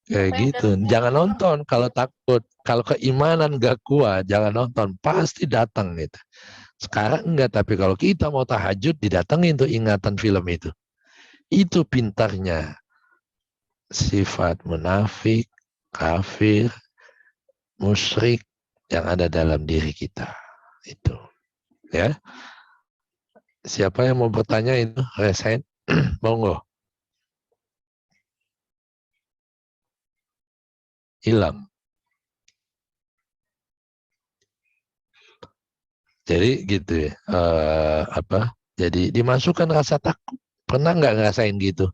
A: Kayak gitu. Jangan nonton kalau takut. Kalau keimanan gak kuat, jangan nonton. Pasti datang gitu. Sekarang enggak, tapi kalau kita mau tahajud, didatengin tuh ingatan film itu. Itu pintarnya. Sifat munafik, kafir, musyrik yang ada dalam diri kita. Itu. Ya. Siapa yang mau bertanya itu? Resen? Monggo. Hilang. Jadi gitu ya. Jadi dimasukkan rasa takut. Pernah nggak ngerasain gitu?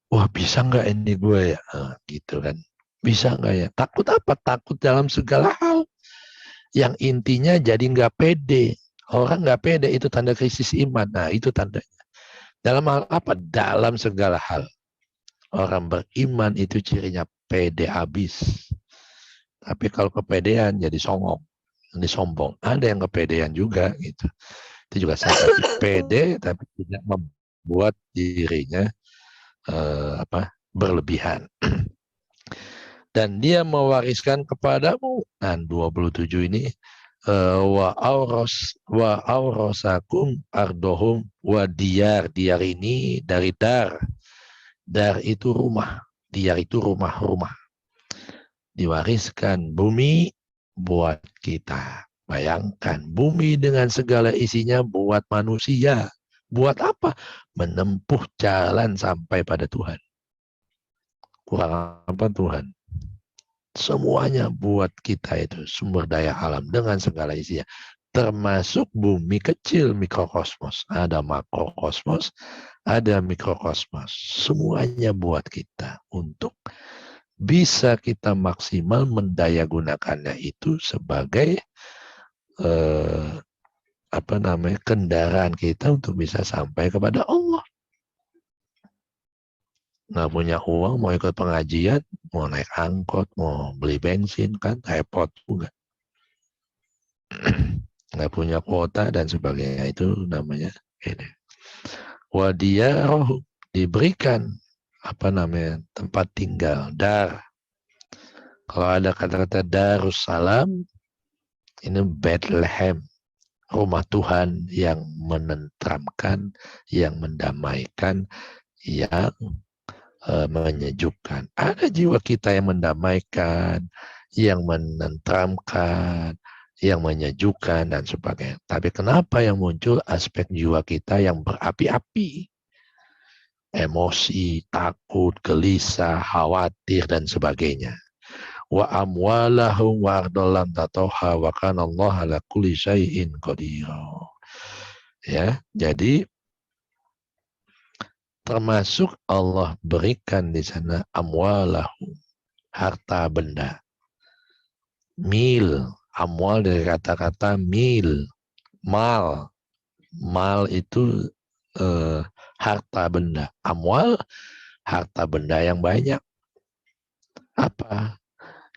A: Wah, bisa nggak ini gue ya? Gitu kan. Bisa nggak ya? Takut apa? Takut dalam segala hal. Yang intinya jadi nggak pede. Orang nggak pede itu tanda krisis iman. Nah, itu tandanya. Dalam hal apa? Dalam segala hal. Orang beriman itu cirinya pede habis. Tapi kalau kepedean jadi songong. Ini sombong. Ada yang kepedean juga gitu. Itu juga sama, tapi pede tapi tidak membuat dirinya berlebihan. Dan dia mewariskan kepadamu. Dan 27 ini wa aurosakum ardohum wa diyar. Diyar ini dari dar. Dar itu rumah. Diyar itu rumah-rumah. Diwariskan bumi buat kita. Bayangkan bumi dengan segala isinya buat manusia. Buat apa? Menempuh jalan sampai pada Tuhan. Kurang apa Tuhan? Semuanya buat kita itu sumber daya alam dengan segala isinya. Termasuk bumi kecil, mikrokosmos. Ada makrokosmos, ada mikrokosmos. Semuanya buat kita untuk bisa kita maksimal mendayagunakannya itu sebagai kendaraan kita untuk bisa sampai kepada Allah. Nggak punya uang, mau ikut pengajian, mau naik angkot, mau beli bensin, kan repot juga. Nggak punya kuota dan sebagainya, itu namanya ini. Wadiyaroh, diberikan tempat tinggal, dar. Kalau ada kata-kata Darussalam, ini Bethlehem, rumah Tuhan yang menenteramkan, yang mendamaikan, yang menyejukkan. Ada jiwa kita yang mendamaikan, yang menenteramkan, yang menyejukkan, dan sebagainya. Tapi kenapa yang muncul aspek jiwa kita yang berapi-api? Emosi, takut, gelisah, khawatir, dan sebagainya. wa amwalahum wa ardallam tatoha wa kana Allah ala kulli syai'in qadir. Ya, jadi termasuk Allah berikan di sana amwalahum, harta benda. Mil, amwal dari kata-kata mil, mal. Mal itu harta benda. Amwal, harta benda yang banyak. Apa?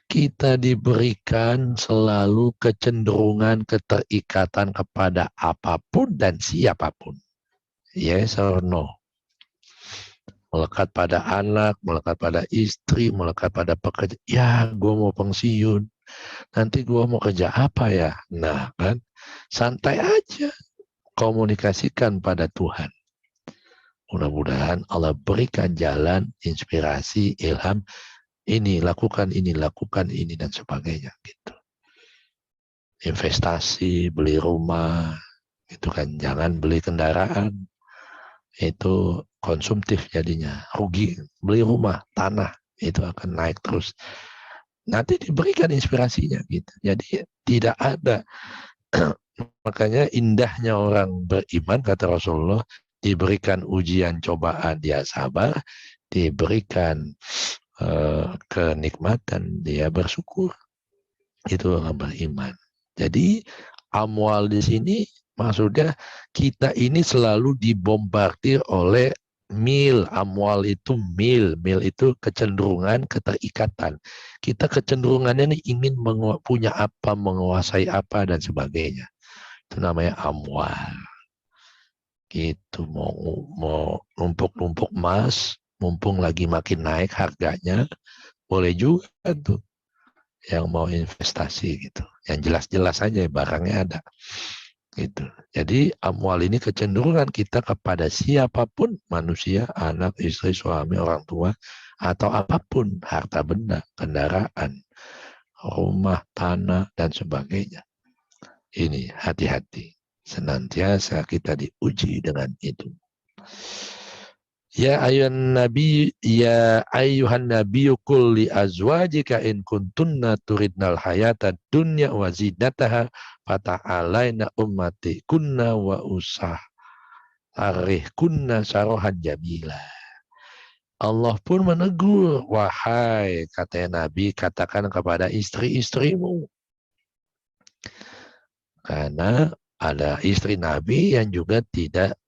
A: Kita diberikan selalu kecenderungan, keterikatan kepada apapun dan siapapun. Yes or no? Melekat pada anak, melekat pada istri, melekat pada pekerja. Ya, gue mau pensiun. Nanti gue mau kerja apa ya? Nah, kan? Santai aja. Komunikasikan pada Tuhan. Mudah-mudahan Allah berikan jalan, inspirasi, ilham. Ini, lakukan ini, dan sebagainya. Gitu. Investasi, beli rumah. Itu kan, jangan beli kendaraan. Itu konsumtif jadinya. Rugi. Beli rumah, tanah. Itu akan naik terus. Nanti diberikan inspirasinya. Gitu. Jadi tidak ada. Makanya indahnya orang beriman, kata Rasulullah, diberikan ujian cobaan dia sabar, diberikan kenikmatan dia bersyukur. Itu orang beriman. Jadi amwal di sini maksudnya kita ini selalu dibombardir oleh mil. Amwal itu mil itu kecenderungan, keterikatan. Kita kecenderungannya ini ingin punya apa, menguasai apa dan sebagainya. Itu namanya amwal. Gitu, mau numpuk-numpuk emas, mumpung lagi makin naik harganya, boleh juga tuh yang mau investasi gitu. Yang jelas-jelas aja barangnya ada. Gitu. Jadi amwal ini kecenderungan kita kepada siapapun, manusia, anak, istri, suami, orang tua, atau apapun, harta benda, kendaraan, rumah, tanah, dan sebagainya. Ini hati-hati. Senantiasa kita diuji dengan itu. Ya ayuhan nabi qul li azwajika in kuntunna turidnal hayata dunya wa zinataha fata'alaina ummati kunna wa usah arih kunna sarohan jamila. Allah pun menegur, wahai katanya Nabi, katakan kepada istri-istrimu. Karena ada istri Nabi yang juga tidak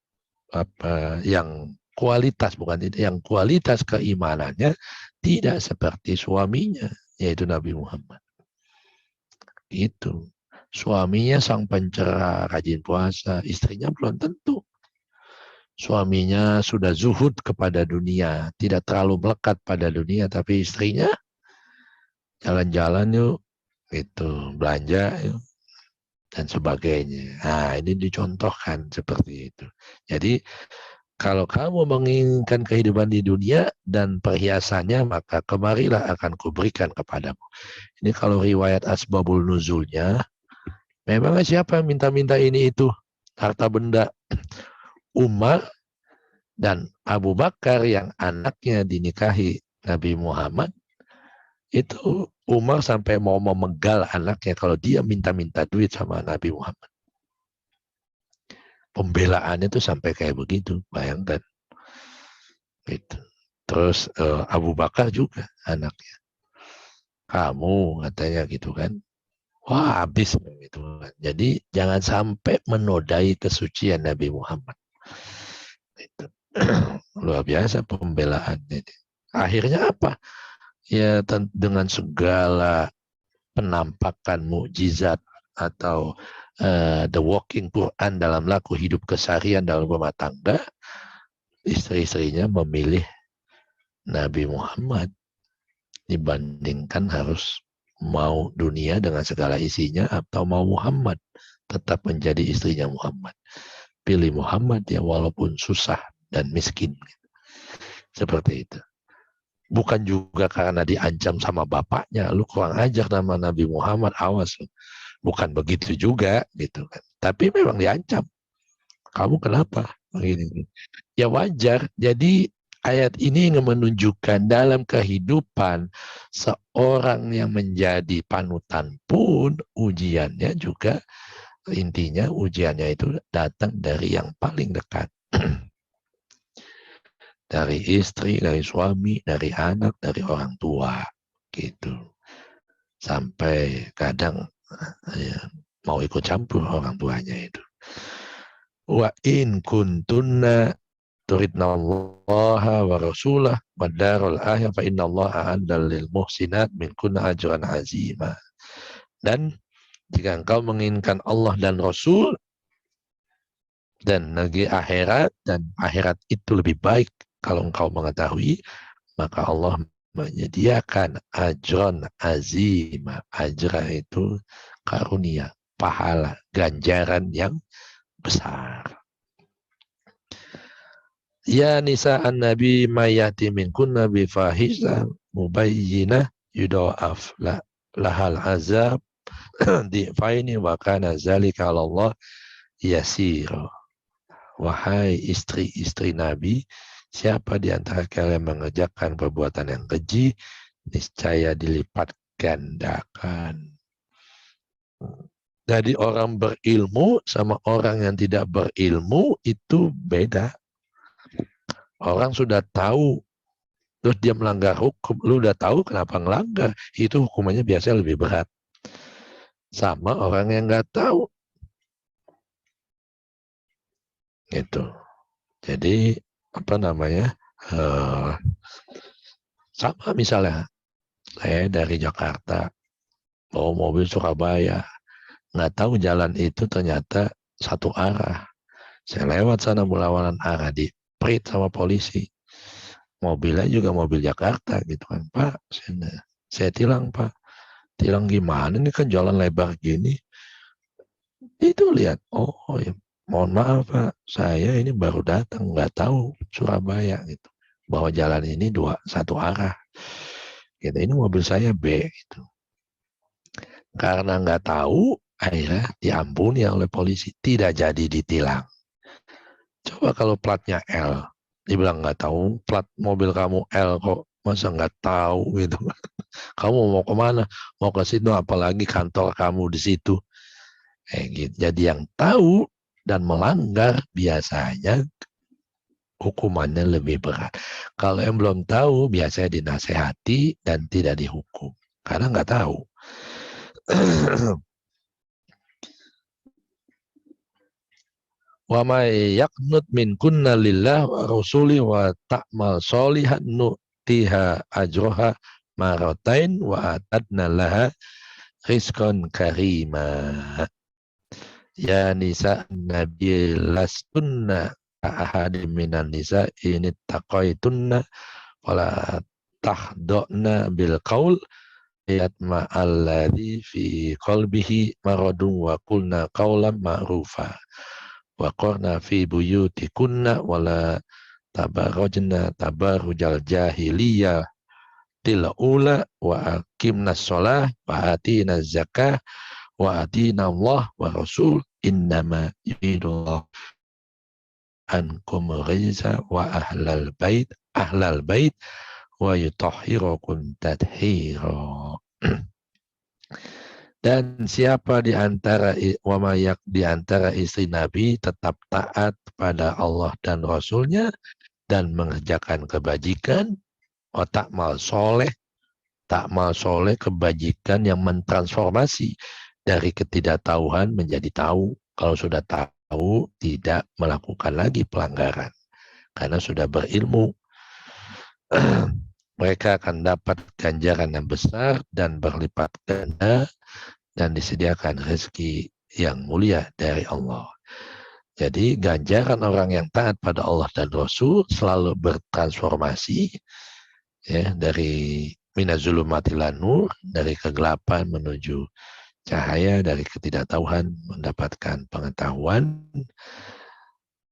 A: yang kualitas, bukan itu, yang kualitas keimanannya tidak seperti suaminya, yaitu Nabi Muhammad. Itu suaminya sang pencerah, rajin puasa, istrinya belum tentu. Suaminya sudah zuhud kepada dunia, tidak terlalu melekat pada dunia, tapi istrinya jalan-jalan yuk, itu belanja yuk, dan sebagainya. Nah, ini dicontohkan seperti itu. Jadi kalau kamu menginginkan kehidupan di dunia dan perhiasannya, maka kemarilah akan kuberikan kepadamu. Ini kalau riwayat asbabul nuzulnya, memang siapa yang minta-minta ini itu? Harta benda. Umar dan Abu Bakar yang anaknya dinikahi Nabi Muhammad, itu Umar sampai mau memegal anaknya kalau dia minta-minta duit sama Nabi Muhammad. Pembelaannya itu sampai kayak begitu, bayangkan. Gitu. Terus Abu Bakar juga anaknya. Kamu katanya gitu kan. Wah, habis gitu kan. Jadi jangan sampai menodai kesucian Nabi Muhammad. Gitu. Luar biasa pembelaannya. Akhirnya apa? Ya dengan segala penampakan mukjizat atau the walking Quran dalam laku hidup keseharian dalam rumah tangga, istri-istrinya memilih Nabi Muhammad dibandingkan harus mau dunia dengan segala isinya atau mau Muhammad tetap menjadi istrinya Muhammad. Pilih Muhammad ya walaupun susah dan miskin. Seperti itu. Bukan juga karena diancam sama bapaknya, lu kurang ajar nama Nabi Muhammad, awas. Bukan begitu juga gitu kan. Tapi memang diancam. Kamu kenapa? Begini. Ya wajar. Jadi Ayat ini menunjukkan dalam kehidupan seorang yang menjadi panutan pun ujiannya juga intinya ujiannya itu datang dari yang paling dekat. Dari istri, dari suami, dari anak, dari orang tua. Gitu. Sampai kadang ya, mau ikut campur orang tuanya itu. Wa in kuntunna turidna Allah wa rasulah wa darul akhir fa inna Allah a'adda lil muhsinat min kunna ajran azima. Dan jika engkau menginginkan Allah dan Rasul dan negeri akhirat, dan akhirat itu lebih baik kalau engkau mengetahui, maka Allah menyediakan ajran azima. Ajra itu karunia, pahala, ganjaran yang besar. Ya nisa'an nabi mayati min kunna bifahisah mubayyinah yudha'af lahal azab di'faini wa kana zalika 'ala Allah yasir. Wahai istri-istri Nabi, siapa di antara kalian mengerjakan perbuatan yang keji, niscaya dilipat gandakan. Jadi orang berilmu sama orang yang tidak berilmu itu beda. Orang sudah tahu, terus dia melanggar hukum. Lu udah tahu kenapa ngelanggar. Itu hukumannya biasanya lebih berat. Sama orang yang nggak tahu. Gitu. Jadi, apa namanya, sama misalnya, saya dari Jakarta, bawa mobil Surabaya. Nggak tahu jalan itu ternyata satu arah. Saya lewat sana berlawanan arah, di-prit sama polisi. Mobilnya juga mobil Jakarta gitu kan. Pak, saya tilang Pak. Tilang gimana? Ini kan jalan lebar gini. Itu lihat, oh ya, mohon maaf Pak, saya ini baru datang, nggak tahu Surabaya gitu. Bahwa jalan ini satu arah. Gitu. Ini mobil saya B gitu. Karena nggak tahu, akhirnya diampuni oleh polisi. Tidak jadi ditilang. Coba kalau platnya L, dibilang nggak tahu, plat mobil kamu L kok, masa nggak tahu gitu. Kamu mau kemana? Mau ke situ, apalagi kantor kamu di situ. Gitu. Jadi yang tahu dan melanggar biasanya hukumannya lebih berat. Kalau yang belum tahu biasanya dinasehati dan tidak dihukum. Karena nggak tahu. Wa may yaqnut min kunna lillah wa rasuli wa ta'mal sholihan nu'tiha ajroha maratain wa atadna laha rizqan karima. Ya nisa nabi lastunna ahadim minan nisa ini taqaitunna wala tahdokna bil qaul yatma alladhi fi qalbihi maradun wa qulna qawlan ma'rufa wa qarna fi buyutikunna wala tabarrajna tabarrujal jahiliyah til'ula wa aqimna sholah wa atina zakah wa atina Allah wa rasul innama yuridullah ankum ghaiza wa ahlal bait wa yutahhirakum tathira. Dan siapa di antara istri Nabi tetap taat pada Allah dan Rasulnya dan mengerjakan kebajikan, takmal soleh kebajikan yang mentransformasi dari ketidaktahuan menjadi tahu. Kalau sudah tahu, tidak melakukan lagi pelanggaran karena sudah berilmu. Mereka akan dapat ganjaran yang besar dan berlipat ganda dan disediakan rezeki yang mulia dari Allah. Jadi ganjaran orang yang taat pada Allah dan Rasul selalu bertransformasi ya, dari minazulumatil nur, dari kegelapan menuju cahaya, dari ketidaktahuan mendapatkan pengetahuan.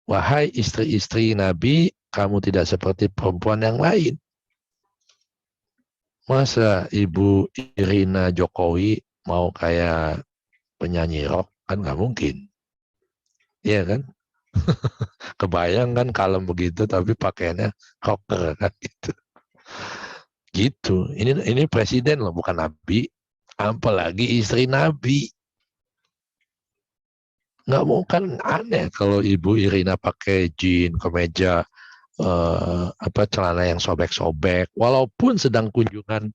A: Wahai istri-istri Nabi, kamu tidak seperti perempuan yang lain. Masa Ibu Irina Jokowi mau kayak penyanyi rock? Kan nggak mungkin. Iya kan? Kebayang kan kalem begitu tapi pakaiannya rocker kan gitu. Gitu. Ini presiden loh, bukan nabi. Apalagi istri nabi. Nggak mau, kan aneh kalau Ibu Irina pakai jeans, kemeja, celana yang sobek-sobek, walaupun sedang kunjungan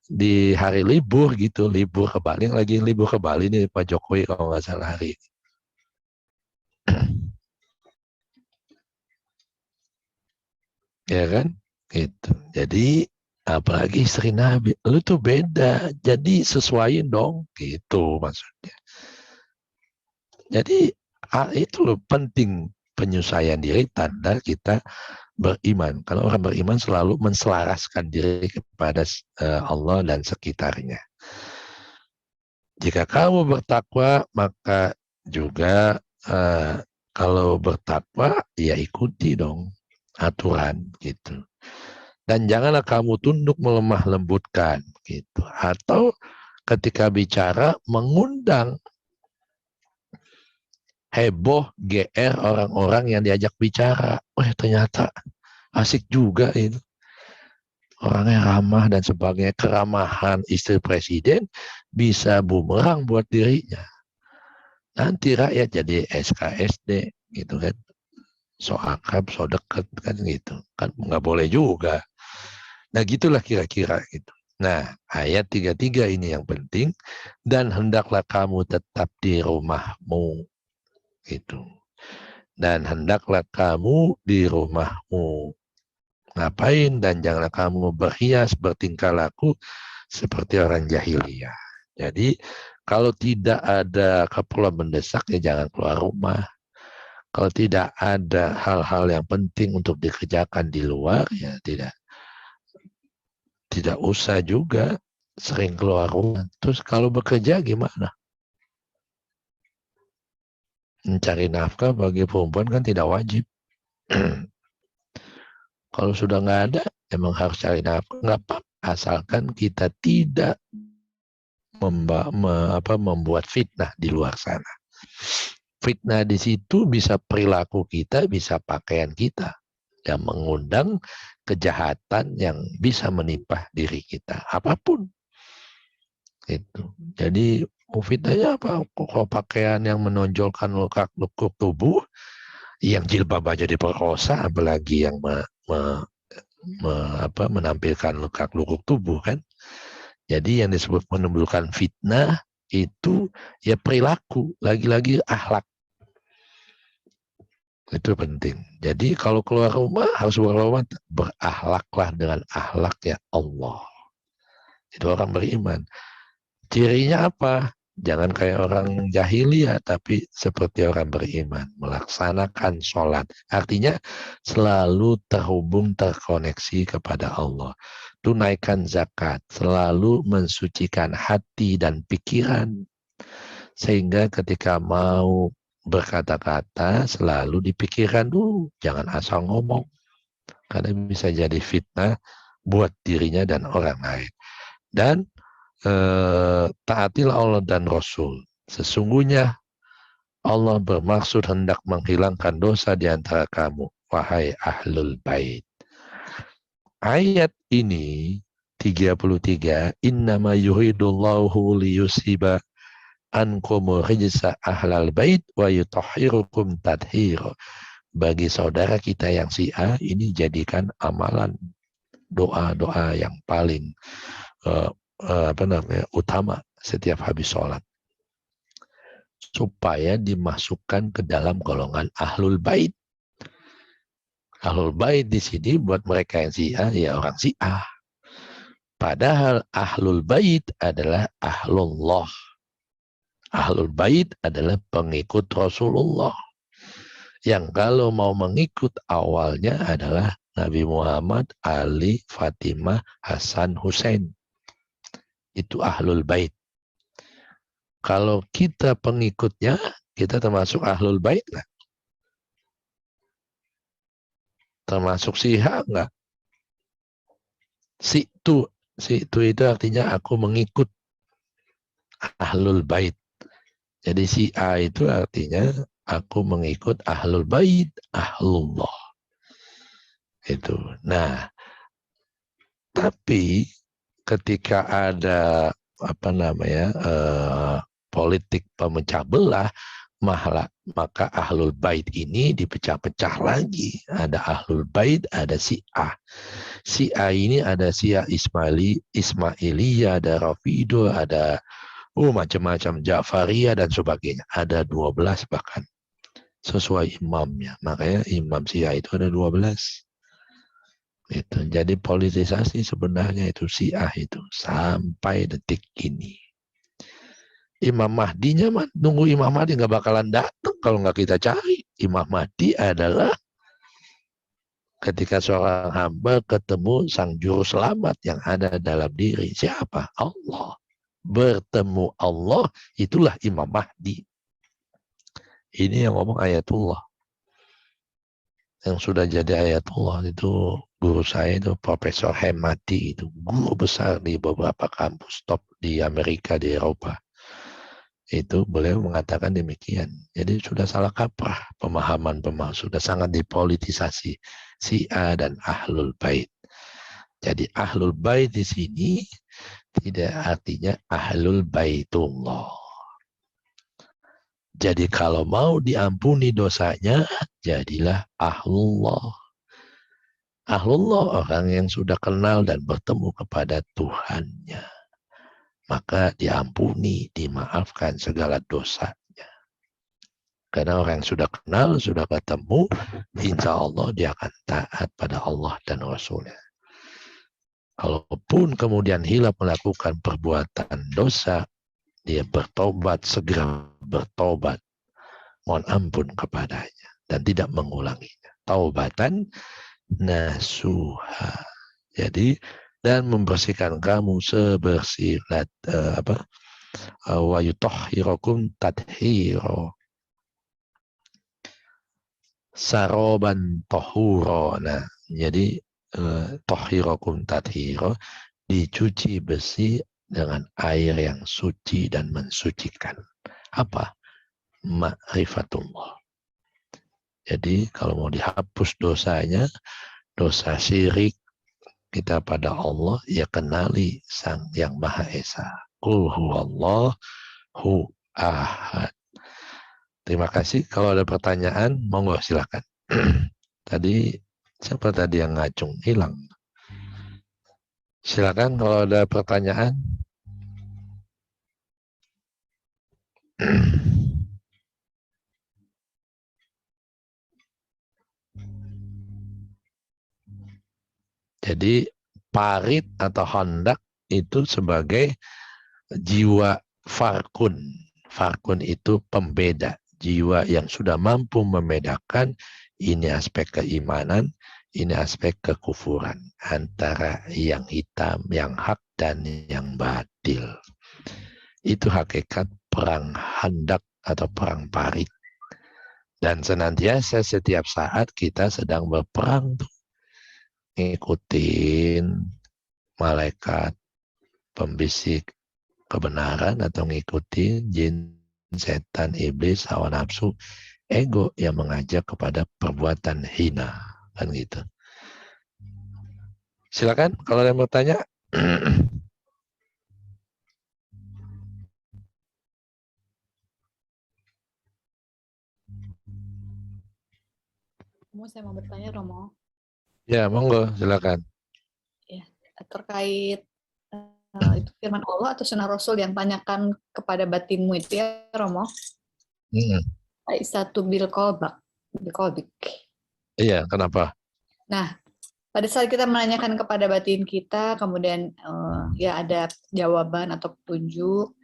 A: di hari libur gitu, libur ke Bali, lagi libur ke Bali nih Pak Jokowi kalau nggak salah hari ini. Ya kan, gitu. Jadi apalagi istri Nabi, lu tuh beda, jadi sesuaiin dong, gitu maksudnya. Jadi itu loh penting penyesuaian diri tanda kita beriman. Karena orang beriman selalu menselaraskan diri kepada Allah dan sekitarnya. Jika kamu bertakwa, maka juga kalau bertakwa, ya ikuti dong aturan gitu. Dan janganlah kamu tunduk melemah lembutkan gitu. Atau ketika bicara mengundang heboh, GR orang-orang yang diajak bicara. Ternyata asik juga itu. Orangnya ramah dan sebagainya. Keramahan istri presiden bisa bumerang buat dirinya. Nanti rakyat jadi SKSD gitu kan. So akrab, so deket kan gitu. Kan nggak boleh juga. Nah gitulah kira-kira gitu. Nah ayat 33 ini yang penting. Dan hendaklah kamu tetap di rumahmu gitu. Dan hendaklah kamu di rumahmu. Ngapain? Dan janganlah kamu berhias, bertingkah laku seperti orang jahiliyah. Jadi kalau tidak ada keperluan mendesak, ya jangan keluar rumah. Kalau tidak ada hal-hal yang penting untuk dikerjakan di luar, ya tidak usah juga sering keluar rumah. Terus kalau bekerja gimana? Mencari nafkah bagi perempuan kan tidak wajib. Kalau sudah nggak ada, emang harus cari nafkah. Nggak apa-apa, asalkan kita tidak membuat fitnah di luar sana. Fitnah di situ bisa perilaku kita, bisa pakaian kita yang mengundang kejahatan yang bisa menimpa diri kita. Apapun itu. Jadi fitnahnya apa? Kalau pakaian yang menonjolkan lekuk tubuh, yang jilbab aja diperkosa, apalagi yang menampilkan lekuk tubuh kan. Jadi yang disebut menimbulkan fitnah itu ya perilaku, lagi-lagi akhlak. Itu penting. Jadi kalau keluar rumah harus berakhlaklah dengan akhlak ya Allah. Itu orang beriman. Cirinya apa? Jangan kayak orang jahiliyah, tapi seperti orang beriman. Melaksanakan sholat. Artinya selalu terhubung, terkoneksi kepada Allah. Tunaikan zakat. Selalu mensucikan hati dan pikiran. Sehingga ketika mau berkata-kata selalu dipikirkan dulu. Jangan asal ngomong. Karena bisa jadi fitnah buat dirinya dan orang lain. Dan taatilah Allah dan Rasul. Sesungguhnya Allah bermaksud hendak menghilangkan dosa di antara kamu, wahai ahlul bait. Ayat ini 33, innama yuridullahu liyusiba ankumul rijsa ahlal bait wa yutahhirukum tadhir. Bagi saudara kita yang Syiah ini jadikan amalan doa-doa yang paling utama setiap habis sholat, supaya dimasukkan ke dalam golongan ahlul bait. Ahlul bait di sini buat mereka yang Syiah ya orang Syiah. Padahal ahlul bait adalah ahlullah. Ahlul bait adalah pengikut Rasulullah. Yang kalau mau mengikut awalnya adalah Nabi Muhammad, Ali, Fatimah, Hasan, Hussein. Itu ahlul bait. Kalau kita pengikutnya, kita termasuk ahlul bait nggak? Termasuk Syiah nggak? Si itu artinya aku mengikut ahlul bait. Jadi Syiah itu artinya Aku mengikut ahlul bait, ahlullah. Itu. Nah, tapi ketika ada politik pemecah belah, maka ahlul bait ini dipecah-pecah lagi. Ada ahlul bait, ada Syiah. Syiah ini ada Syiah Ismailiyah, ada Rafidho, ada macam-macam Ja'fariyah dan sebagainya. Ada 12 bahkan sesuai imamnya. Makanya imam Syiah itu ada 12. Itu. Jadi politisasi sebenarnya itu Syiah itu sampai detik ini. Imam Mahdinya nunggu Imam Mahdi nggak bakalan datang kalau nggak kita cari. Imam Mahdi adalah ketika seorang hamba ketemu sang juru selamat yang ada dalam diri. Siapa? Allah. Bertemu Allah, itulah Imam Mahdi. Ini yang ngomong ayatullah. Yang sudah jadi ayatullah itu guru saya itu Profesor Hemati, itu guru besar di beberapa kampus top di Amerika, di Eropa. Itu beliau mengatakan demikian. Jadi sudah salah kaprah pemahaman sudah sangat dipolitisasi Syiah dan Ahlul Bait. Jadi Ahlul Bait di sini tidak artinya Ahlul Baitullah. Jadi kalau mau diampuni dosanya, jadilah Ahlullah. Ahlullah orang yang sudah kenal dan bertemu kepada Tuhannya. Maka diampuni, dimaafkan segala dosanya. Karena orang yang sudah kenal, sudah ketemu, insya Allah dia akan taat pada Allah dan Rasulnya. Kalaupun kemudian hilang melakukan perbuatan dosa, dia bertobat, segera bertobat. Mohon ampun kepadanya dan tidak mengulanginya. Taubatan nasuha. Jadi dan membersihkan kamu sebersih wa yutahhirakum tadhira. Saroban tohuro. Nah, jadi tohirakum tadhira, dicuci bersih dengan air yang suci dan mensucikan. Apa? Ma'rifatullah. Jadi kalau mau dihapus dosanya, dosa syirik kita pada Allah, ya kenali Sang Yang Maha Esa. Qul huwallahu ahad. Terima kasih. Kalau ada pertanyaan, monggo silakan. Tadi siapa tadi yang ngacung hilang? Silakan kalau ada pertanyaan. Jadi parit atau hondak itu sebagai jiwa farkun. Farkun itu pembeda. Jiwa yang sudah mampu membedakan ini aspek keimanan, ini aspek kekufuran. Antara yang hitam, yang hak, dan yang batil. Itu hakikat perang handak atau perang parit. Dan senantiasa setiap saat kita sedang berperang tuh. Ngikutin malaikat pembisik kebenaran atau ngikutin jin, setan, iblis, hawa nafsu, ego yang mengajak kepada perbuatan hina. Kan gitu. Silakan kalau ada yang bertanya.
B: Saya mau bertanya, Romo.
A: Ya, monggo, silakan.
B: Ya, terkait itu firman Allah atau sunnah Rasul yang tanyakan kepada batinmu itu ya, Romo. Satu bil kolbik.
A: Iya, kenapa?
B: Nah, pada saat kita menanyakan kepada batin kita, kemudian ya ada jawaban atau petunjuk,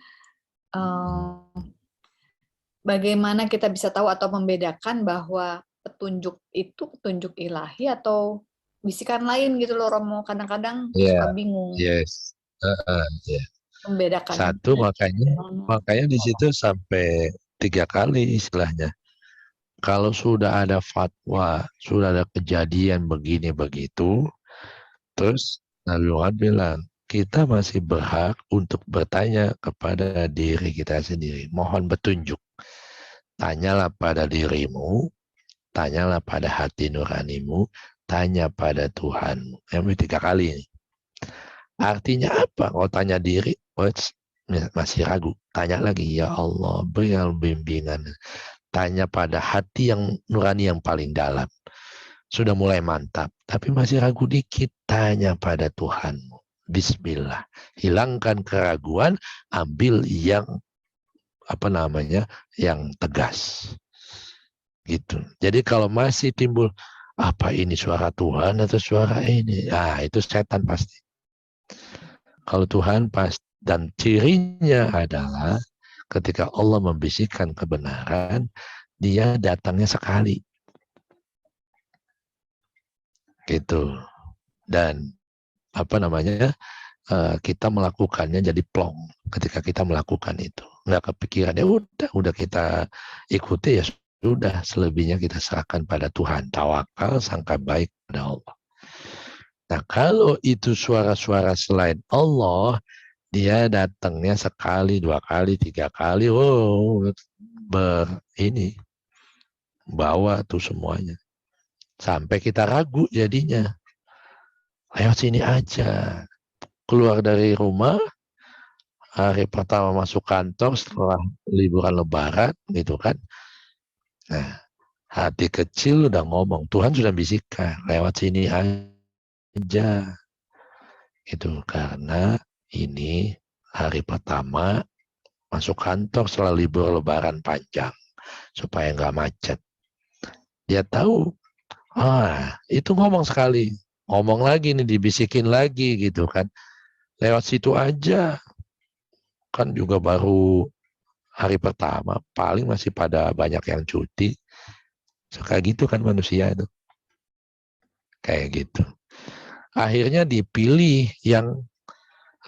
B: bagaimana kita bisa tahu atau membedakan bahwa petunjuk itu petunjuk ilahi atau bisikan lain gitu loh, Romo. Kadang-kadang suka bingung.
A: Yes. Yeah.
B: Membedakan.
A: Satu, makanya di situ sampai 3 kali istilahnya. Kalau sudah ada fatwa, sudah ada kejadian begini begitu, terus Nabi Muhammad bilang, kita masih berhak untuk bertanya kepada diri kita sendiri. Mohon petunjuk. Tanyalah pada dirimu, tanyalah pada hati nuranimu, tanya pada Tuhanmu. Yang 3 kali ini. Artinya apa? Kalau tanya diri, masih ragu. Tanya lagi, ya Allah, berikan bimbingan. Tanya pada hati yang nurani yang paling dalam. Sudah mulai mantap, tapi masih ragu dikit. Tanya pada Tuhanmu. Bismillah. Hilangkan keraguan, ambil yang yang tegas. Gitu. Jadi kalau masih timbul, apa ini suara Tuhan atau suara ini? Itu setan pasti. Kalau Tuhan dan cirinya adalah ketika Allah membisikkan kebenaran, dia datangnya sekali. Gitu. Dan kita melakukannya jadi plong ketika kita melakukan itu. Nggak kepikiran, ya udah kita ikuti, ya sudah, selebihnya kita serahkan pada Tuhan. Tawakal, sangka baik pada Allah. Nah, kalau itu suara-suara selain Allah, dia datangnya sekali, 2 kali, 3 kali, bawa tuh semuanya. Sampai kita ragu jadinya. Ayo sini aja. Keluar dari rumah, hari pertama masuk kantor setelah liburan lebaran, gitu kan. Nah, hati kecil udah ngomong, Tuhan sudah bisikkan, lewat sini aja. Itu karena ini hari pertama masuk kantor setelah libur lebaran panjang, supaya nggak macet. Dia tahu, itu ngomong sekali, ngomong lagi nih, dibisikin lagi gitu kan. Lewat situ aja, kan juga baru hari pertama, paling masih pada banyak yang cuti. Suka gitu kan manusia itu. Kayak gitu. Akhirnya dipilih yang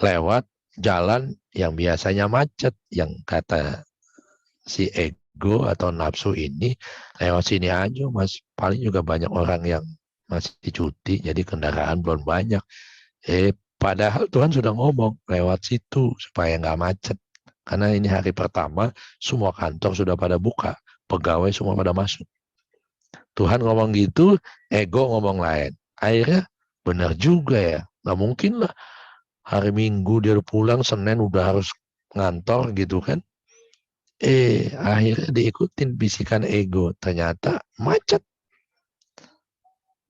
A: lewat jalan yang biasanya macet, yang kata si ego atau nafsu ini, lewat sini aja, Mas. Paling juga banyak orang yang masih cuti, jadi kendaraan belum banyak. Padahal Tuhan sudah ngomong lewat situ supaya nggak macet. Karena ini hari pertama, semua kantor sudah pada buka, pegawai semua pada masuk. Tuhan ngomong gitu, ego ngomong lain. Akhirnya benar juga ya, nggak mungkin lah hari Minggu dia pulang, Senin udah harus ngantor gitu kan. Akhirnya diikutin bisikan ego, ternyata macet.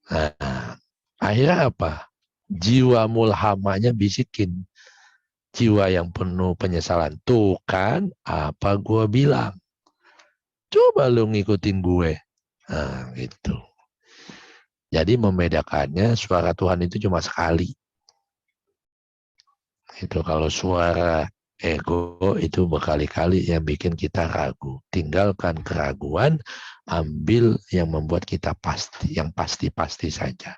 A: Nah, akhirnya apa? Jiwa mulhamanya bisikin. Jiwa yang penuh penyesalan. Tuh kan, apa gue bilang. Coba lu ngikutin gue. Nah, gitu. Jadi membedakannya, suara Tuhan itu cuma sekali. Itu kalau suara ego itu berkali-kali yang bikin kita ragu. Tinggalkan keraguan, ambil yang membuat kita pasti, yang pasti-pasti saja.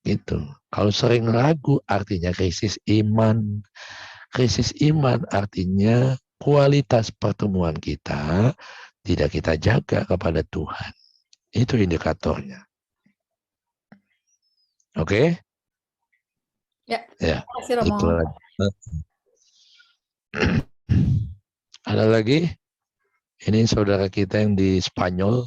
A: Gitu. Kalau sering ragu artinya krisis iman. Krisis iman artinya kualitas pertemuan kita tidak kita jaga kepada Tuhan. Itu indikatornya. Oke?
B: Ya.
A: Ya.
B: Terima kasih, Romo.
A: Itu lagi. Ada lagi? Ini saudara kita yang di Spanyol.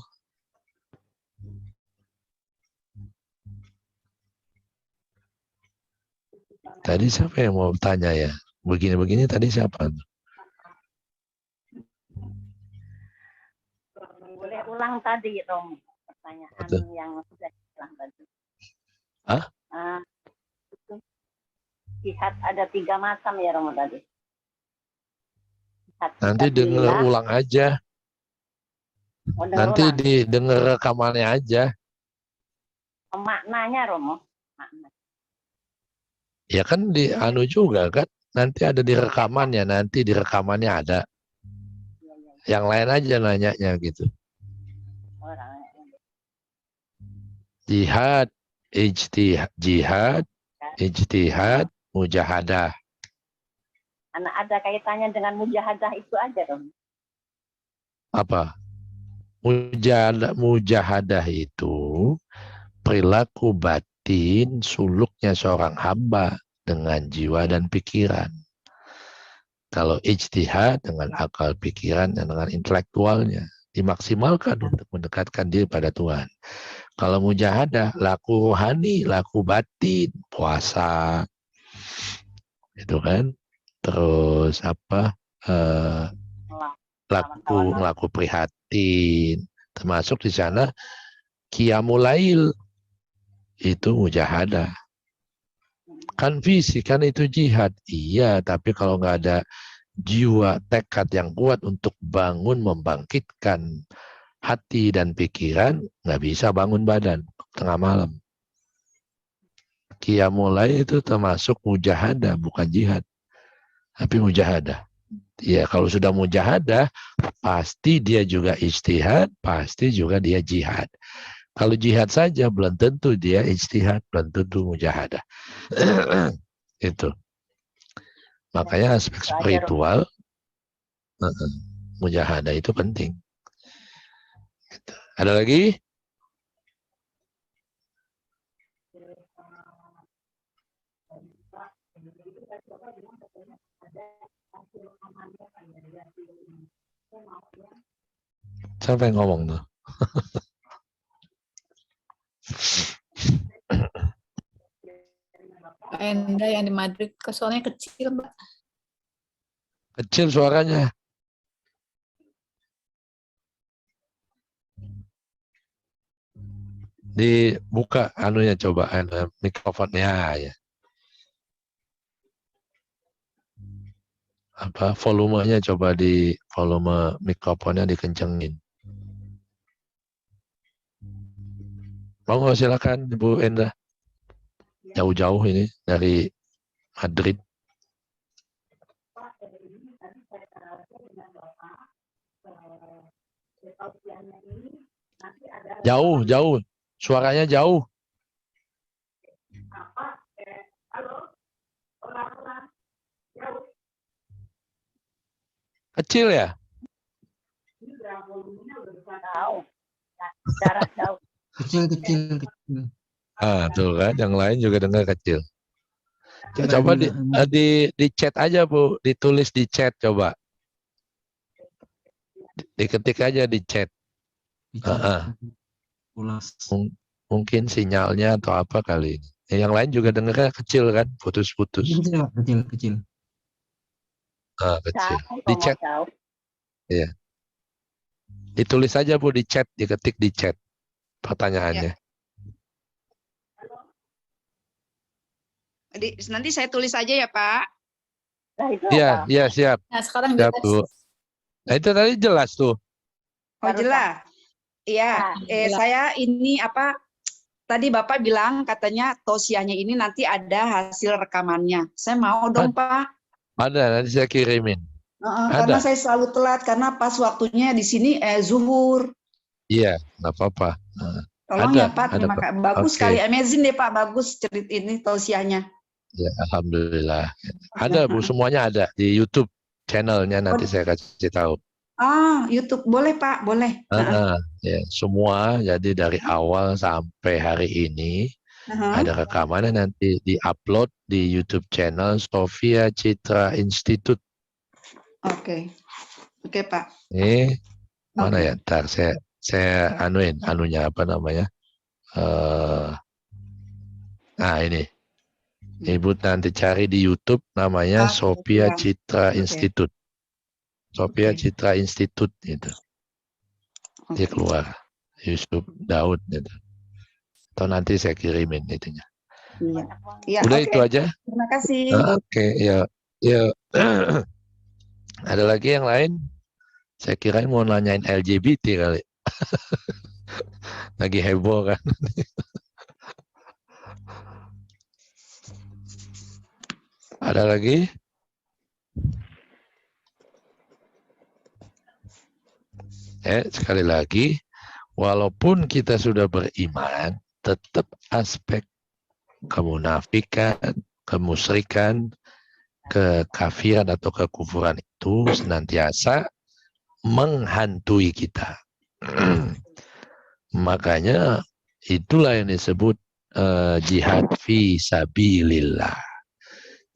A: Tadi siapa yang mau tanya ya? Begini-begini tadi siapa?
C: Boleh ulang tadi, Romo, pertanyaan
A: Betul.
C: yang sudah diulang tadi. Jihad ada 3 macam ya, Romo, tadi.
A: Nanti dengar ulang aja. Nanti didengar rekamannya aja.
C: Maknanya, Romo.
A: Ya kan di anu juga kan. Nanti ada di rekamannya. Nanti di rekamannya ada. Yang lain aja nanyanya gitu. Jihad, ijtihad, mujahadah.
C: Anak ada kaitannya dengan mujahadah itu aja, Romo.
A: Apa? Mujahadah itu perilaku batin suluknya seorang hamba dengan jiwa dan pikiran. Kalau ijtihad dengan akal pikiran dan dengan intelektualnya. dimaksimalkan untuk mendekatkan diri pada Tuhan. Kalau mujahadah, laku rohani, laku batin, puasa, itu kan. Terus apa? Laku prihatin, termasuk di sana qiyamul lail, itu mujahadah. Kan fisik, kan itu jihad. Iya, tapi kalau nggak ada jiwa tekad yang kuat untuk bangun, membangkitkan hati dan pikiran, nggak bisa bangun badan tengah malam. Qiyamul lail itu termasuk mujahadah, bukan jihad, tapi mujahadah. Ya, kalau sudah mujahadah, pasti dia juga ijtihad, pasti juga dia jihad. Kalau jihad saja belum tentu dia ijtihad, belum tentu mujahadah. Itu. Makanya aspek spiritual, mujahadah itu penting. Gitu. Ada lagi? Siapa yang ngomong tuh?
B: Pak Enda yang di Madrid, soalnya kecil, Mbak.
A: Kecil suaranya. Dibuka anunya, coba mikrofonnya ya. Apa volumenya, coba di volume mikrofonnya dikencengin. Mau silakan Ibu Enda. Jauh-jauh ini dari Madrid. Jauh. Suaranya jauh. Kecil ya?
C: Jarak jauh.
D: Kecil.
A: Tuh kan, yang lain juga dengar kecil. Coba di chat aja Bu, ditulis di chat coba. Diketik aja di chat. Mungkin sinyalnya atau apa kali ini. Yang lain juga dengarnya kecil kan, putus-putus.
D: Kecil.
A: Kecil.
C: Jauh,
A: Di chat. Iya. Ditulis aja Bu di chat, diketik di chat pertanyaannya.
E: Nanti saya tulis aja ya Pak.
A: Iya, siap.
B: Nah, sekarang
A: Siap,
B: jelas.
A: Bu. Nah, itu tadi jelas tuh.
E: Oh, jelas. Iya, saya ini tadi Bapak bilang katanya tausiahnya ini nanti ada hasil rekamannya. Saya mau dong, Pak.
A: Ada, nanti saya kirimin.
E: Karena saya selalu telat karena pas waktunya di sini zuhur.
A: Iya, nggak apa-apa.
E: Tolong ya Pak, terima kasih. Bagus sekali, amazing deh Pak, bagus cerita ini tausiahnya.
A: Ya, alhamdulillah. Ada Bu, semuanya ada di YouTube channelnya, nanti saya kasih tahu.
E: YouTube boleh Pak, boleh.
A: Ya, semua, jadi dari awal sampai hari ini ada rekamannya, nanti di-upload di YouTube channel Sofia Citra Institute.
E: Oke Pak.
A: Ini mana ya? Ntar saya anunya apa namanya? Ini. Ibu nanti cari di YouTube namanya Sofia Citra Institute. Sofia Citra Institute itu. Dia keluar. Yusuf Daud gitu. Atau nanti saya kirimin itunya.
E: Iya.
A: Udah itu aja.
E: Terima kasih.
A: Oke, ya. Ada lagi yang lain? Saya kirain mau nanyain LGBT kali. Lagi heboh kan. Ada lagi? Sekali lagi, walaupun kita sudah beriman, tetap aspek kemunafikan, kemusyrikan, kekafiran atau kekufuran itu senantiasa menghantui kita. Makanya itulah yang disebut jihad fi sabilillah.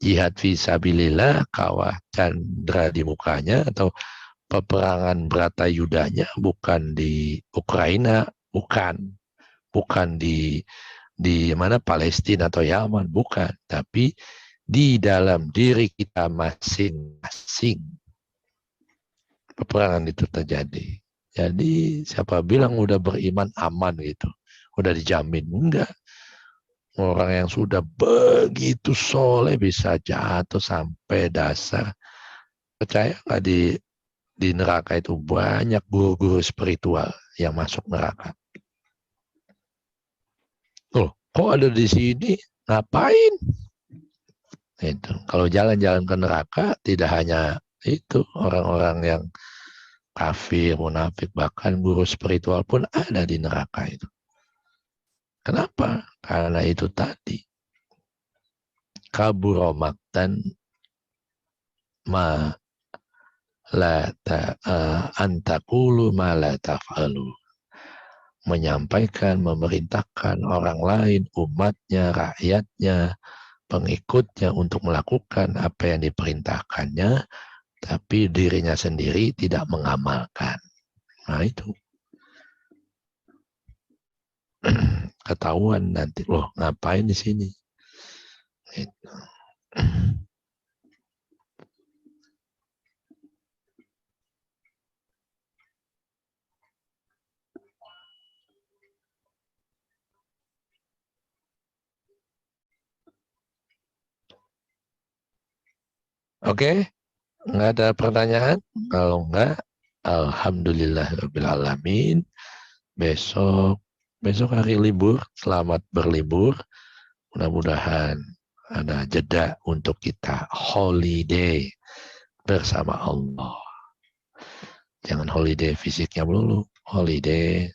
A: Jihad fi sabilillah, kawah candra di mukanya atau peperangan Bratayudanya bukan di Ukraina, bukan di mana Palestina atau Yaman, bukan, tapi di dalam diri kita masing-masing peperangan itu terjadi. Jadi siapa bilang udah beriman aman gitu, udah dijamin? Enggak. Orang yang sudah begitu soleh bisa jatuh sampai dasar. Percaya nggak di neraka itu banyak guru-guru spiritual yang masuk neraka. Loh, kok ada di sini? Ngapain? Itu. Kalau jalan-jalan ke neraka tidak hanya itu orang-orang yang kafir, munafik, bahkan guru spiritual pun ada di neraka itu. Kenapa? Karena itu tadi. Kabura maqtan ma la antakulu ma la taf'alu. Menyampaikan, memerintahkan orang lain, umatnya, rakyatnya, pengikutnya untuk melakukan apa yang diperintahkannya, tapi dirinya sendiri tidak mengamalkan. Nah itu. Ketahuan nanti, loh ngapain di sini? Gitu. Oke, nggak ada pertanyaan? Kalau nggak, alhamdulillahirabbil alamin. Besok hari libur, selamat berlibur. Mudah-mudahan ada jeda untuk kita holiday bersama Allah. Jangan holiday fisiknya melulu, holiday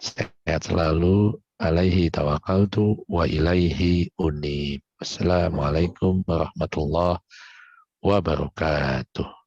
A: sehat selalu. Alaihi tawakkaltu wa ilaihi unib. Wassalamualaikum warahmatullahi wabarakatuh.